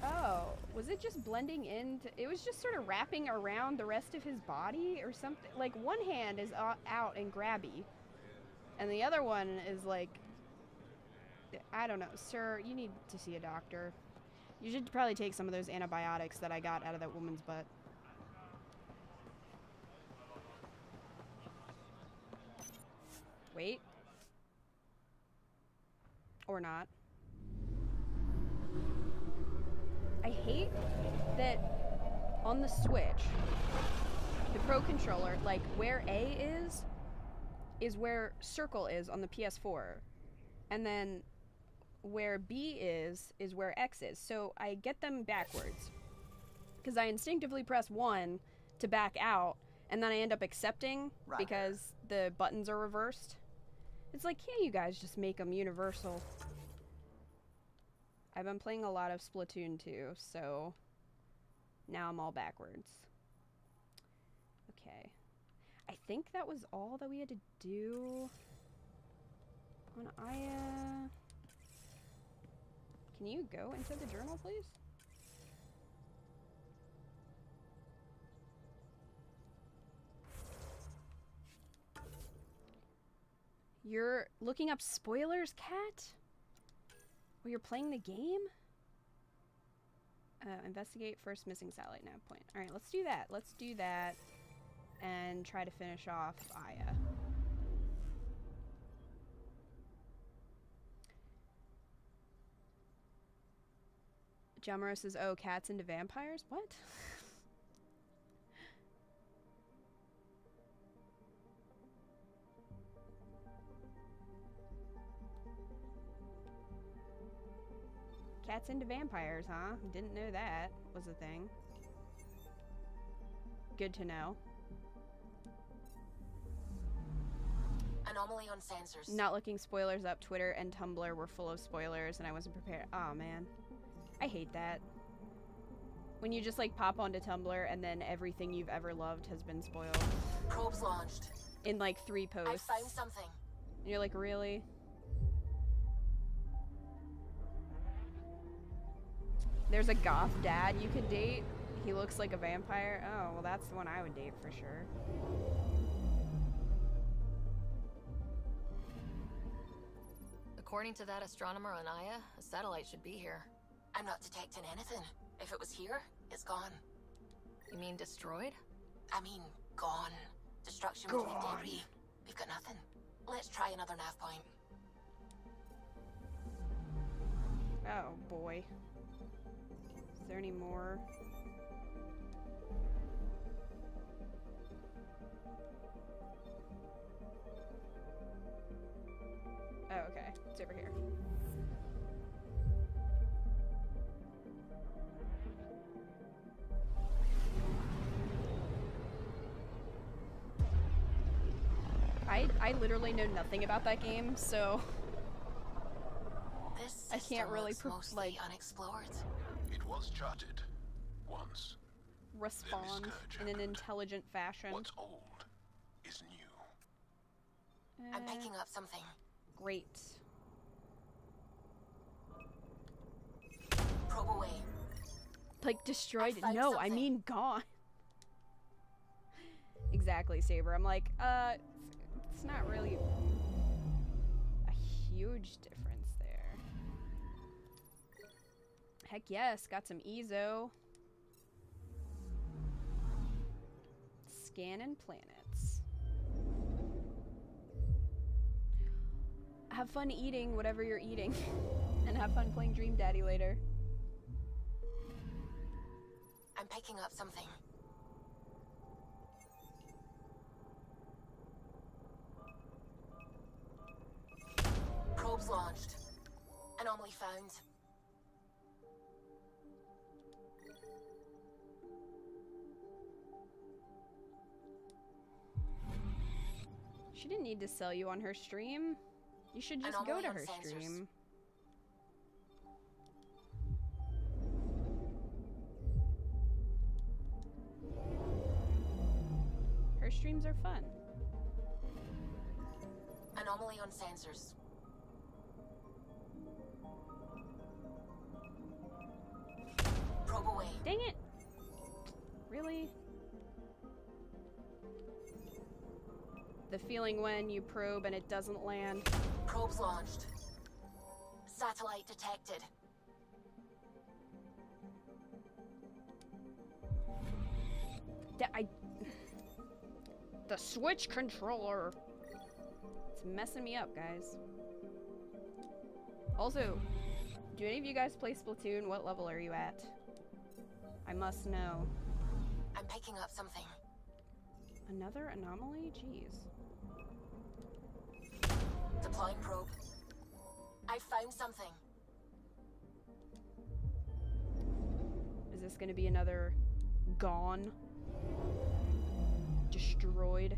Oh, was it just blending in? It was just sort of wrapping around the rest of his body or something? Like one hand is out and grabby. And the other one is like, I don't know. Sir, you need to see a doctor. You should probably take some of those antibiotics that I got out of that woman's butt. Wait. Or not. I hate that on the Switch, the Pro Controller, like where A is where circle is on the PS4. And then where B is where X is. So I get them backwards. Because I instinctively press 1 to back out, and then I end up accepting because the buttons are reversed. It's like, can't you guys just make them universal? I've been playing a lot of Splatoon 2, so now I'm all backwards. Okay. I think that was all that we had to do on Aya. Can you go into the journal, please? You're looking up spoilers, Kat? While you're playing the game? Investigate first missing satellite nav point. Alright, let's do that. Let's do that. and try to finish off Aya. Jamaro says, oh, cats into vampires? What? Cats into vampires, huh? Didn't know that was a thing. Good to know. Anomaly on sensors. Not looking spoilers up. Twitter and Tumblr were full of spoilers and I wasn't prepared. Oh man. I hate that. When you just like pop onto Tumblr and then everything you've ever loved has been spoiled. Probes launched. In like 3 posts. I found something. And you're like, really? There's a goth dad you could date. He looks like a vampire. Oh, well that's the one I would date for sure. According to that astronomer on Aya, a satellite should be here. I'm not detecting anything. If it was here, it's gone. You mean destroyed? I mean, gone. Destruction would leave debris. We've got nothing. Let's try another nav point. Oh boy. Is there any more? Oh, okay. It's over here. I literally know nothing about that game, so this I can't really mostly unexplored. It was charted once. Respond in an intelligent fashion. What's old is new. I'm picking up something. Great. Probe away. Like destroyed? No, I mean gone. Exactly, Saber. I'm like, it's not really a huge difference there. Heck yes, got some EZO. Scanning planets. Have fun eating whatever you're eating. And have fun playing Dream Daddy later. I'm picking up something. Probes launched. Anomaly found. She didn't need to sell you on her stream. You should just go to her stream. Her streams are fun. Anomaly on sensors. Probe away. Dang it! Really? The feeling when you probe and it doesn't land. Probes launched. Satellite detected. The Switch controller. It's messing me up, guys. Also, do any of you guys play Splatoon? What level are you at? I must know. I'm picking up something. Another anomaly? Jeez. Deploying probe. I found something. Is this gonna be another gone? Destroyed?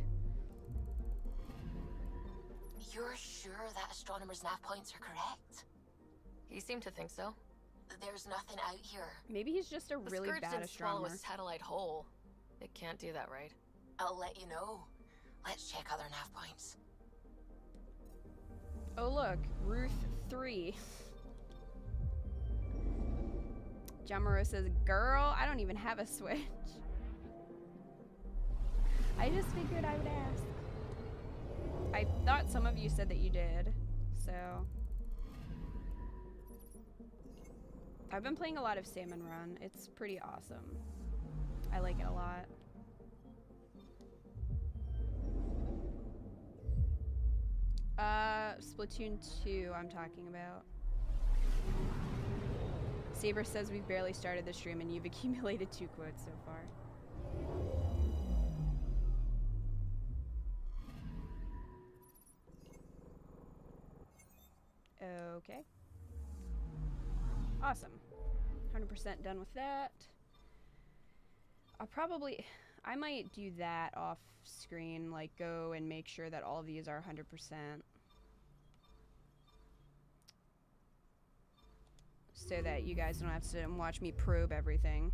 You're sure that astronomer's nav points are correct? He seemed to think so. There's nothing out here. Maybe he's just a really bad astronomer. The satellite whole. It can't do that, right? I'll let you know. Let's check other nav points. Oh look, Ruth 3. Jamaro says, girl, I don't even have a Switch. I just figured I would ask. I thought some of you said that you did, so. I've been playing a lot of Salmon Run. It's pretty awesome. I like it a lot. Splatoon 2 I'm talking about. Saber says we've barely started the stream and you've accumulated 2 quotes so far. Okay. Awesome. 100% done with that. I might do that off screen, like go and make sure that all of these are 100%. So that you guys don't have to watch me probe everything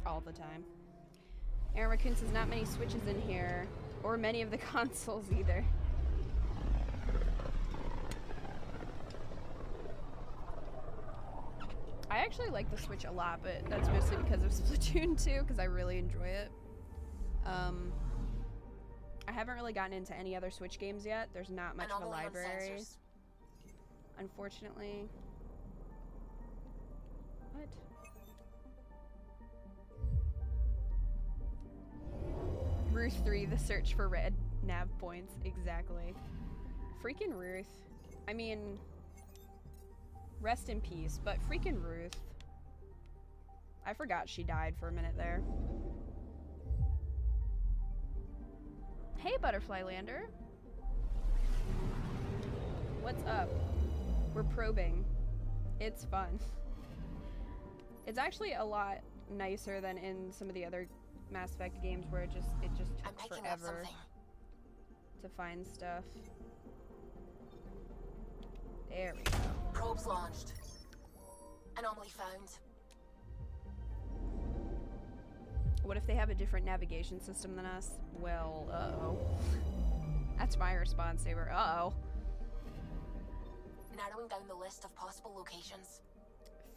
all the time. Aaron Raccoon says not many Switches in here, or many of the consoles either. I actually like the Switch a lot, but that's mostly because of Splatoon 2, because I really enjoy it. I haven't really gotten into any other Switch games yet. There's not much of a library, unfortunately. What? Ruth 3, the search for red nav points. Exactly. Freaking Ruth. I mean, rest in peace, but freaking Ruth. I forgot she died for a minute there. Hey, Butterfly Lander. What's up? We're probing. It's fun. It's actually a lot nicer than in some of the other Mass Effect games where it just took forever to find stuff. There we go. Probes launched. Anomaly found. What if they have a different navigation system than us? Well, uh-oh. That's my response. They were, uh-oh. Narrowing down the list of possible locations.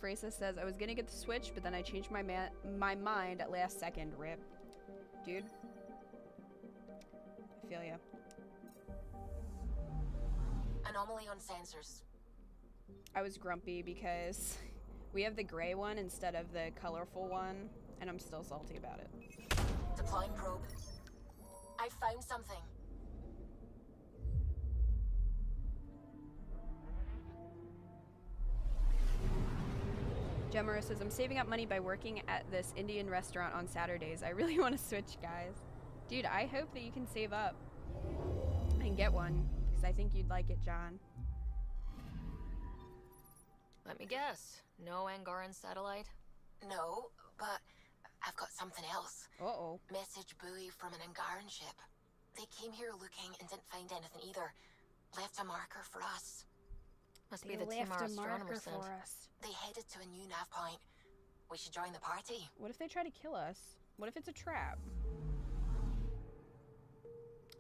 Freysa says, I was gonna get the Switch, but then I changed my mind at last second. Rip. Dude. I feel ya. Anomaly on sensors. I was grumpy because we have the gray one instead of the colorful one, and I'm still salty about it. Deploying probe. I found something. Gemma says, I'm saving up money by working at this Indian restaurant on Saturdays. I really want to switch, guys. Dude, I hope that you can save up and get one, because I think you'd like it, John. Let me guess. No Angaran satellite? No, but I've got something else. Uh-oh. Message buoy from an Angaran ship. They came here looking and didn't find anything either. Left a marker for us. Must be the team our astronomer sent. They headed to a new nav point. We should join the party. What if they try to kill us? What if it's a trap?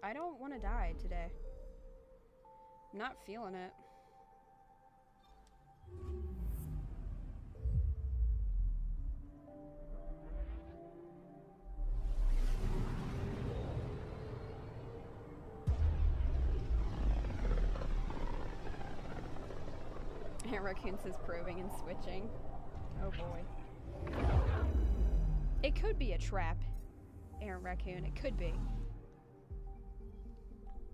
I don't want to die today. I'm not feeling it. Raccoon says probing and switching. Oh boy. It could be a trap, Aaron Raccoon. It could be.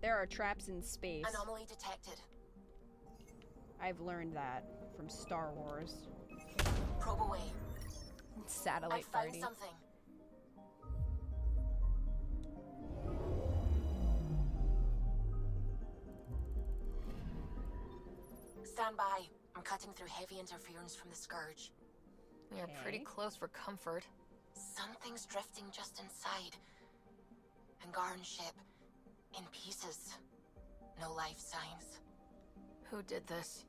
There are traps in space. Anomaly detected. I've learned that from Star Wars. Probe away. Satellite I found party. Something. Stand by. I'm cutting through heavy interference from the Scourge. We are pretty close for comfort. Something's drifting just inside. Angaran ship. In pieces. No life signs. Who did this?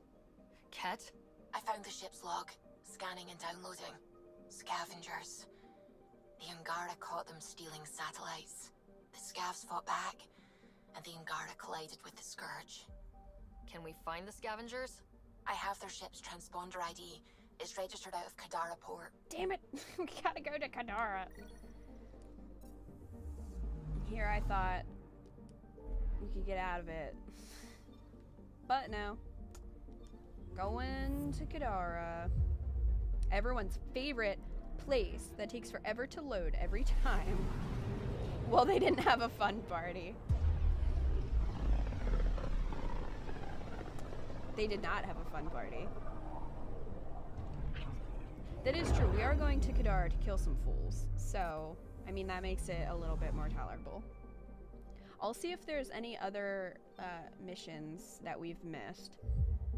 Kett? I found the ship's log. Scanning and downloading. Scavengers. The Angara caught them stealing satellites. The Scavs fought back, and the Angara collided with the Scourge. Can we find the scavengers? I have their ship's transponder ID. It's registered out of Kadara port. Damn it! We gotta go to Kadara. Here I thought we could get out of it. But no. Going to Kadara. Everyone's favorite place that takes forever to load every time. Well, they didn't have a fun party. They did not have a fun party. That is true. We are going to Kadara to kill some fools. So, I mean, that makes it a little bit more tolerable. I'll see if there's any other missions that we've missed.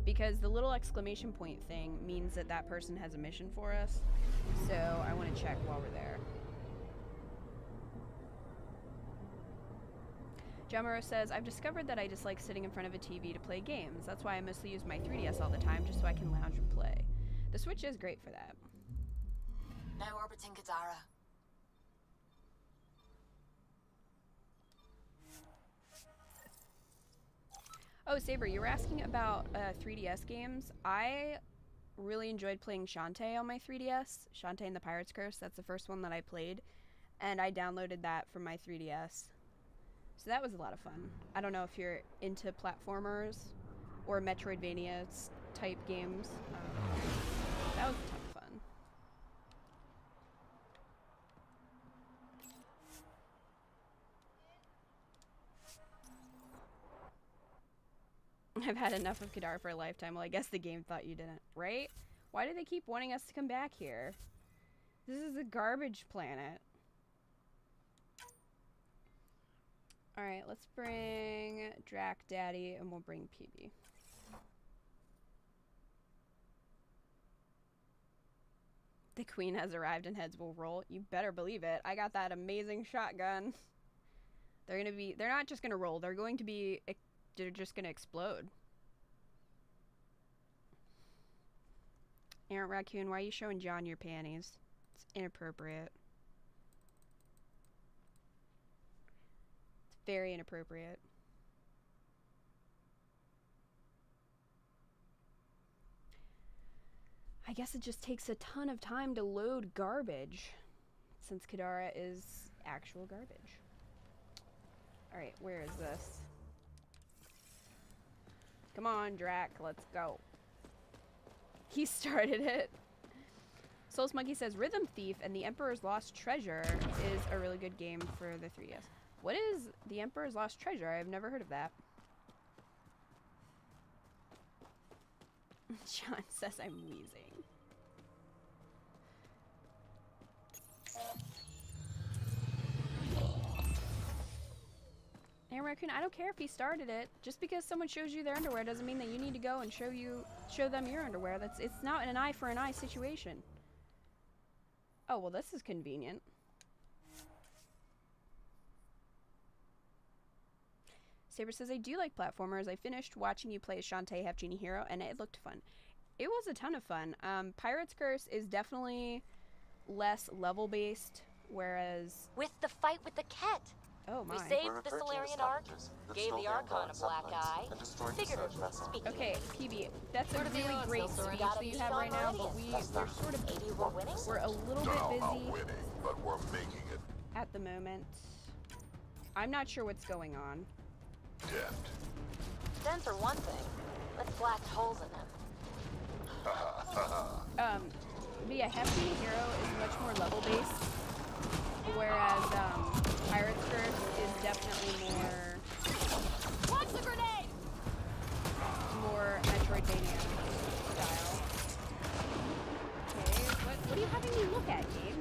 Because the little exclamation point thing means that that person has a mission for us. So, I want to check while we're there. Jamaro says, I've discovered that I dislike sitting in front of a TV to play games. That's why I mostly use my 3DS all the time, just so I can lounge and play. The Switch is great for that. Now orbiting Kadara. Oh, Saber, you were asking about 3DS games. I really enjoyed playing Shantae on my 3DS. Shantae and the Pirate's Curse, that's the first one that I played. And I downloaded that from my 3DS. So that was a lot of fun. I don't know if you're into platformers or Metroidvania type games. That was a ton of fun. I've had enough of Kadara for a lifetime. Well, I guess the game thought you didn't, right? Why do they keep wanting us to come back here? This is a garbage planet. Alright, let's bring Drac Daddy and we'll bring PB. The queen has arrived and heads will roll. You better believe it. I got that amazing shotgun. They're not just gonna roll, they're just gonna explode. Aunt Raccoon, why are you showing John your panties? It's inappropriate. It's very inappropriate. I guess it just takes a ton of time to load garbage, since Kadara is actual garbage. Alright, where is this? Come on, Drac, let's go. He started it. Souls Monkey says Rhythm Thief and the Emperor's Lost Treasure is a really good game for the 3DS. What is the Emperor's Lost Treasure? I've never heard of that. John says I'm wheezing. And Raccoon, I don't care if he started it. Just because someone shows you their underwear doesn't mean that you need to go and show them your underwear. It's not an eye for an eye situation. Oh, well, this is convenient. Saber says, I do like platformers. I finished watching you play as Shantae Half Genie Hero, and it looked fun. It was a ton of fun. Pirate's Curse is definitely less level-based, whereas... With the fight with the kett. Oh my. We saved the Solarian Ark, gave the Archon a black eye, figuratively speaking. Okay, PB, that's a really great speech that you have right now, but we're sort of... We're a little bit busy. Not winning, but we're making it. At the moment. I'm not sure what's going on. Deft. Then for one thing, let's blast holes in them. But yeah, Half Genie Hero is much more level-based, whereas, Pirate's Curse is definitely more... Watch the grenade! More Metroidvania style. Okay, what are you having me look at, game?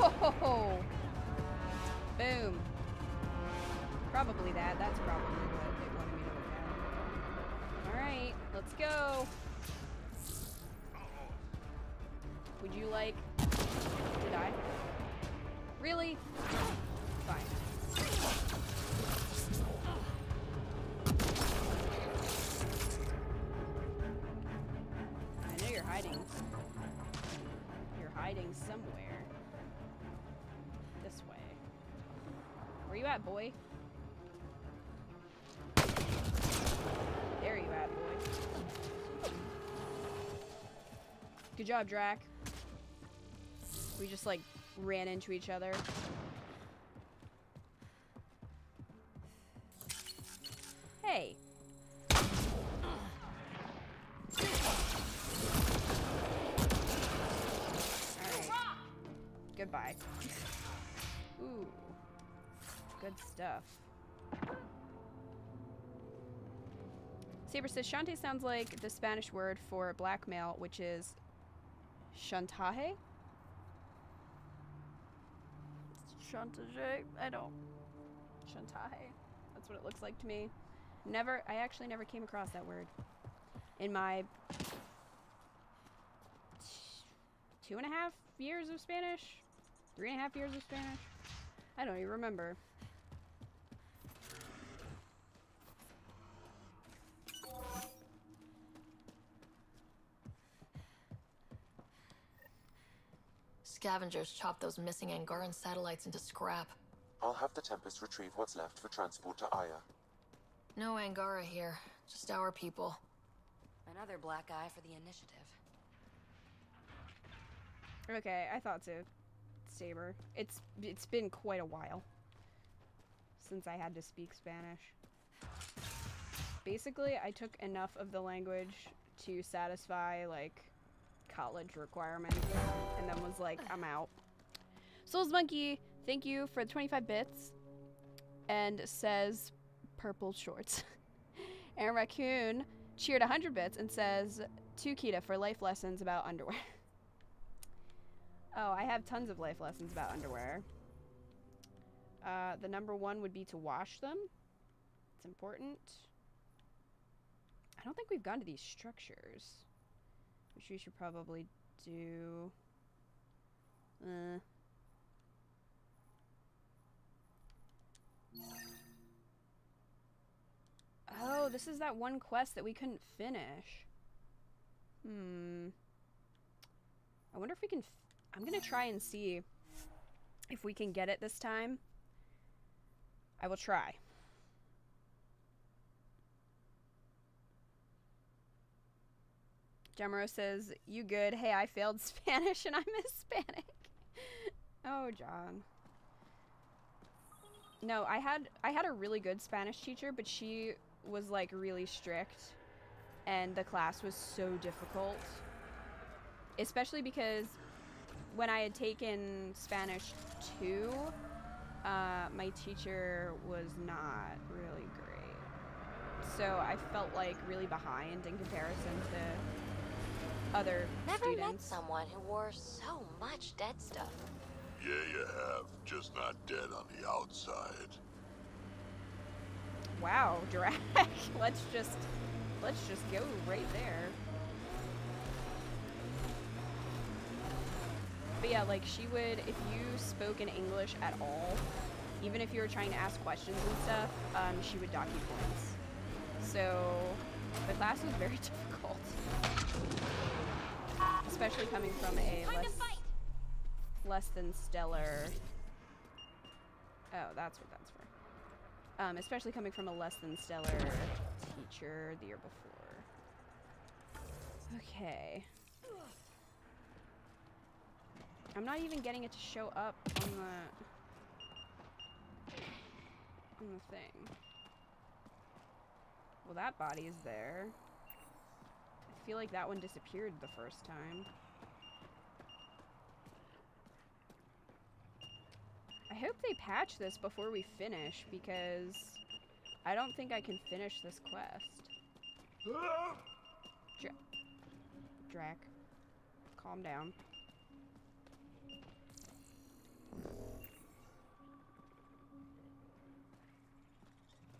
Oh! Boom. Probably that. That's probably what they wanted me to look at. Alright, let's go. Would you like to die? Really? Fine. I know you're hiding. You're hiding somewhere. This way. Where you at, boy? There you at, boy. Good job, Drac. We just, like, ran into each other. Hey. Alright. Goodbye. Ooh. Good stuff. Saber says, Shantae sounds like the Spanish word for blackmail, which is chantage? Chantage? I don't... Chantage. That's what it looks like to me. I actually never came across that word. In my 2.5 years of Spanish? 3.5 years of Spanish? I don't even remember. Scavengers chop those missing Angaran satellites into scrap. I'll have the Tempest retrieve what's left for transport to Aya. No Angara here, just our people. Another black eye for the initiative. Okay, I thought so. Saber. It's been quite a while since I had to speak Spanish. Basically, I took enough of the language to satisfy, like, college requirements, and then was like, I'm out. Souls Monkey, thank you for the 25 bits, and says purple shorts. And Raccoon cheered 100 bits and says 2 Kita for life lessons about underwear. Oh, I have tons of life lessons about underwear. The number 1 would be to wash them. It's important. I don't think we've gone to these structures, which we should probably do. Oh, this is that one quest that we couldn't finish. I wonder if we can... I'm gonna try and see if we can get it this time. I will try. Jamaro says, you good? Hey, I failed Spanish and I'm Hispanic. Oh, John. No, I had a really good Spanish teacher, but she was like really strict and the class was so difficult. Especially because when I had taken Spanish 2, my teacher was not really great. So I felt like really behind in comparison to other students. Never met someone who wore so much dead stuff. Yeah, you have. Just not dead on the outside. Wow, Drag. Let's just go right there. But yeah, like she would, if you spoke in English at all, even if you were trying to ask questions and stuff, she would dock you points. So the class was very difficult. Especially coming from a less than stellar... Oh, that's what that's for. Especially coming from a less than stellar teacher the year before. Okay. I'm not even getting it to show up on the thing. Well, that body is there. I feel like that one disappeared the first time. I hope they patch this before we finish, because I don't think I can finish this quest. Drac, calm down.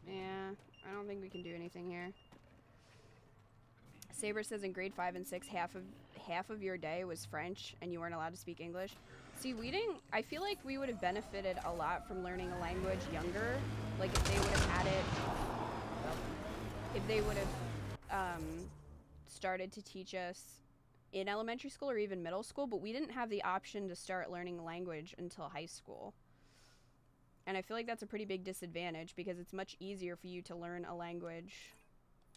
Yeah, I don't think we can do anything here. Saber says in grade 5 and 6, half of your day was French and you weren't allowed to speak English. See, we didn't... I feel like we would have benefited a lot from learning a language younger. Like, if they would have had it... If they would have started to teach us in elementary school or even middle school, but we didn't have the option to start learning a language until high school. And I feel like that's a pretty big disadvantage because it's much easier for you to learn a language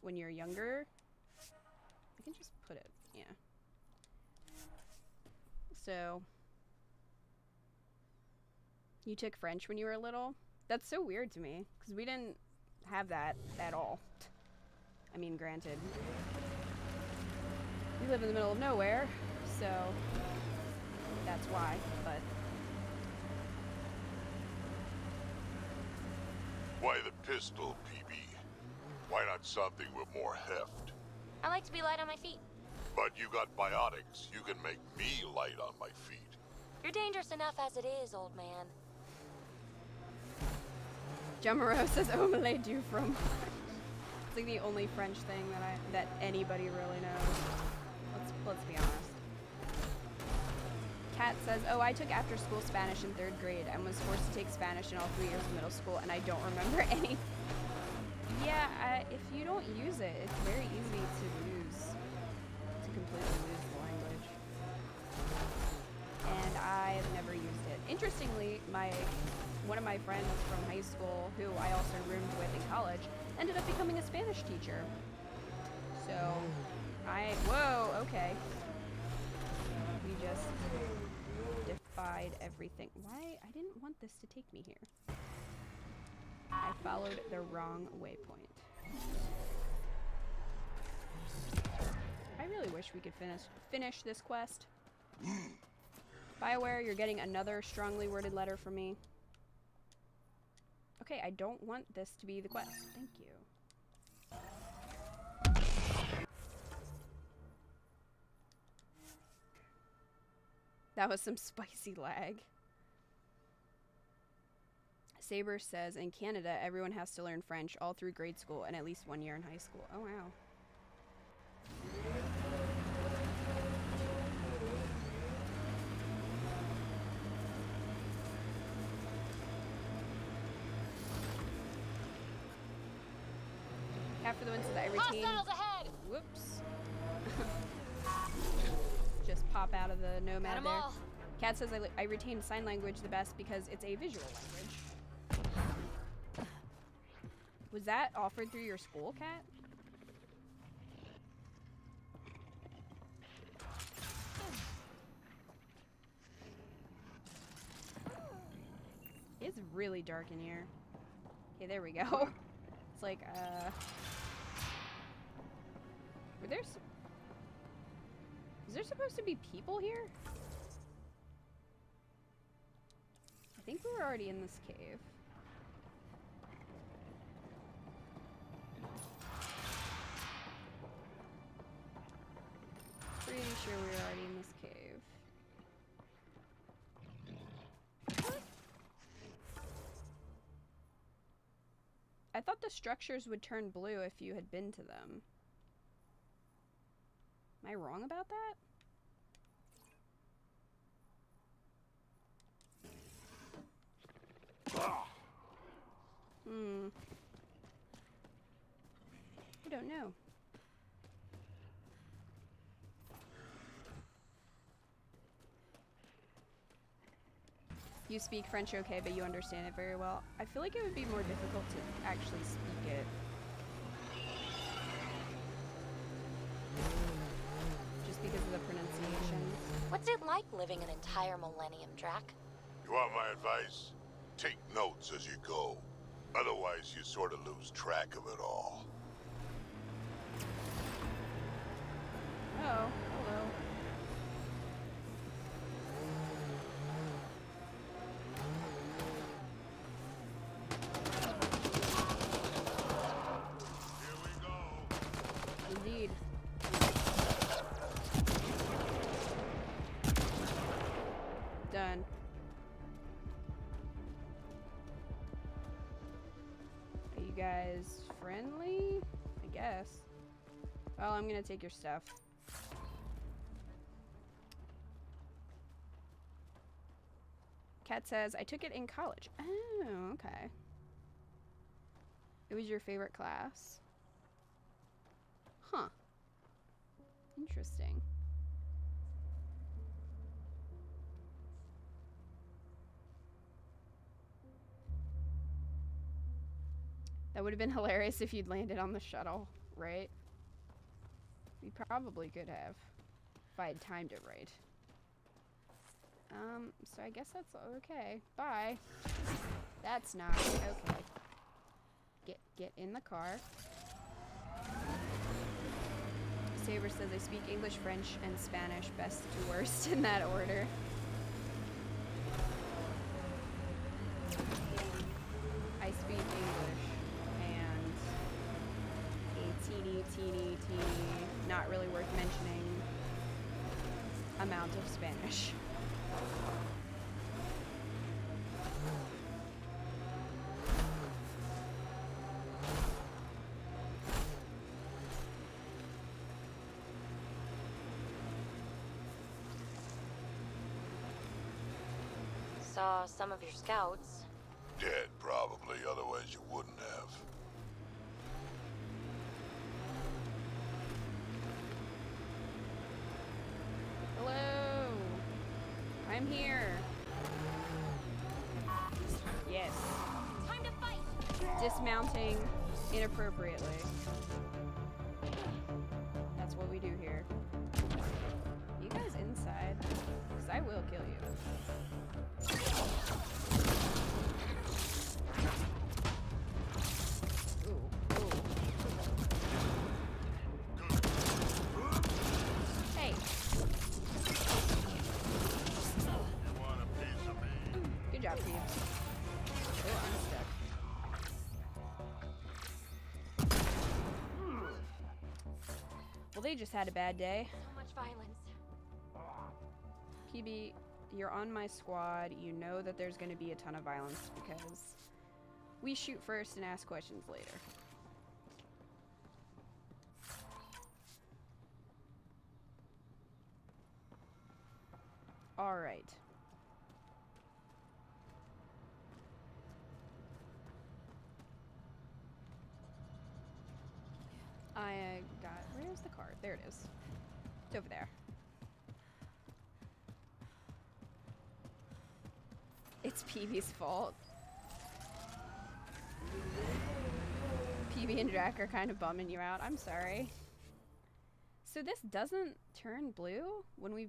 when you're younger. I can just put it, yeah. So... You took French when you were little? That's so weird to me, because we didn't have that at all. I mean, granted, we live in the middle of nowhere, so that's why, but... Why the pistol, PB? Why not something with more heft? I like to be light on my feet. But you got biotics. You can make me light on my feet. You're dangerous enough as it is, old man. Jamaro says omelette du fromage. It's like the only French thing that anybody really knows. Let's be honest. Kat says, oh, I took after school Spanish in 3rd grade and was forced to take Spanish in all 3 years of middle school, and I don't remember any. Yeah, if you don't use it, it's very easy to completely lose the language. And I've never used it. Interestingly, one of my friends from high school, who I also roomed with in college, ended up becoming a Spanish teacher. So, whoa, okay. We just defied everything. Why? I didn't want this to take me here. I followed the wrong waypoint. I really wish we could finish this quest. Bioware, you're getting another strongly worded letter from me. Okay, I don't want this to be the quest. Thank you. That was some spicy lag. Saber says, in Canada, everyone has to learn French all through grade school and at least 1 year in high school. Oh, wow. After the win, so that I retain. Hostiles ahead! Whoops. Just pop out of the nomad there. Kat says I retain sign language the best because it's a visual language. Was that offered through your school, Kat? It's really dark in here. Okay, there we go. It's like, is there supposed to be people here? I think we were already in this cave. Pretty sure we were already in this cave. I thought the structures would turn blue if you had been to them. Am I wrong about that? I don't know. You speak French okay, but you understand it very well. I feel like it would be more difficult to actually speak it. Just because of the pronunciation. What's it like living an entire millennium, Drac? You want my advice? Take notes as you go. Otherwise, you sort of lose track of it all. Oh, hello. Indeed. Done. Are you guys friendly? I guess. Well, I'm gonna take your stuff. Kat says, I took it in college. Oh, okay. It was your favorite class? Huh. Interesting. That would have been hilarious if you'd landed on the shuttle, right? We probably could have, if I had timed it right. So I guess that's okay. Bye. That's not okay. Get in the car. Saber says I speak English, French, and Spanish, best to worst in that order. I speak English. teeny, teeny, teeny, not really worth mentioning amount of Spanish. Saw some of your scouts. Dead, probably, otherwise you wouldn't have. Hello! I'm here. Yes. Time to fight! Dismounting inappropriately. That's what we do here. You guys inside? Because I will kill you. Hey. Good job, Thebes. Oh, I'm stuck. Well, they just had a bad day. So much violence. PB, you're on my squad. You know that there's going to be a ton of violence because we shoot first and ask questions later. All right. I got, where's the card? There it is. It's over there. It's PB's fault. PB and Jack are kind of bumming you out. I'm sorry. So this doesn't turn blue when we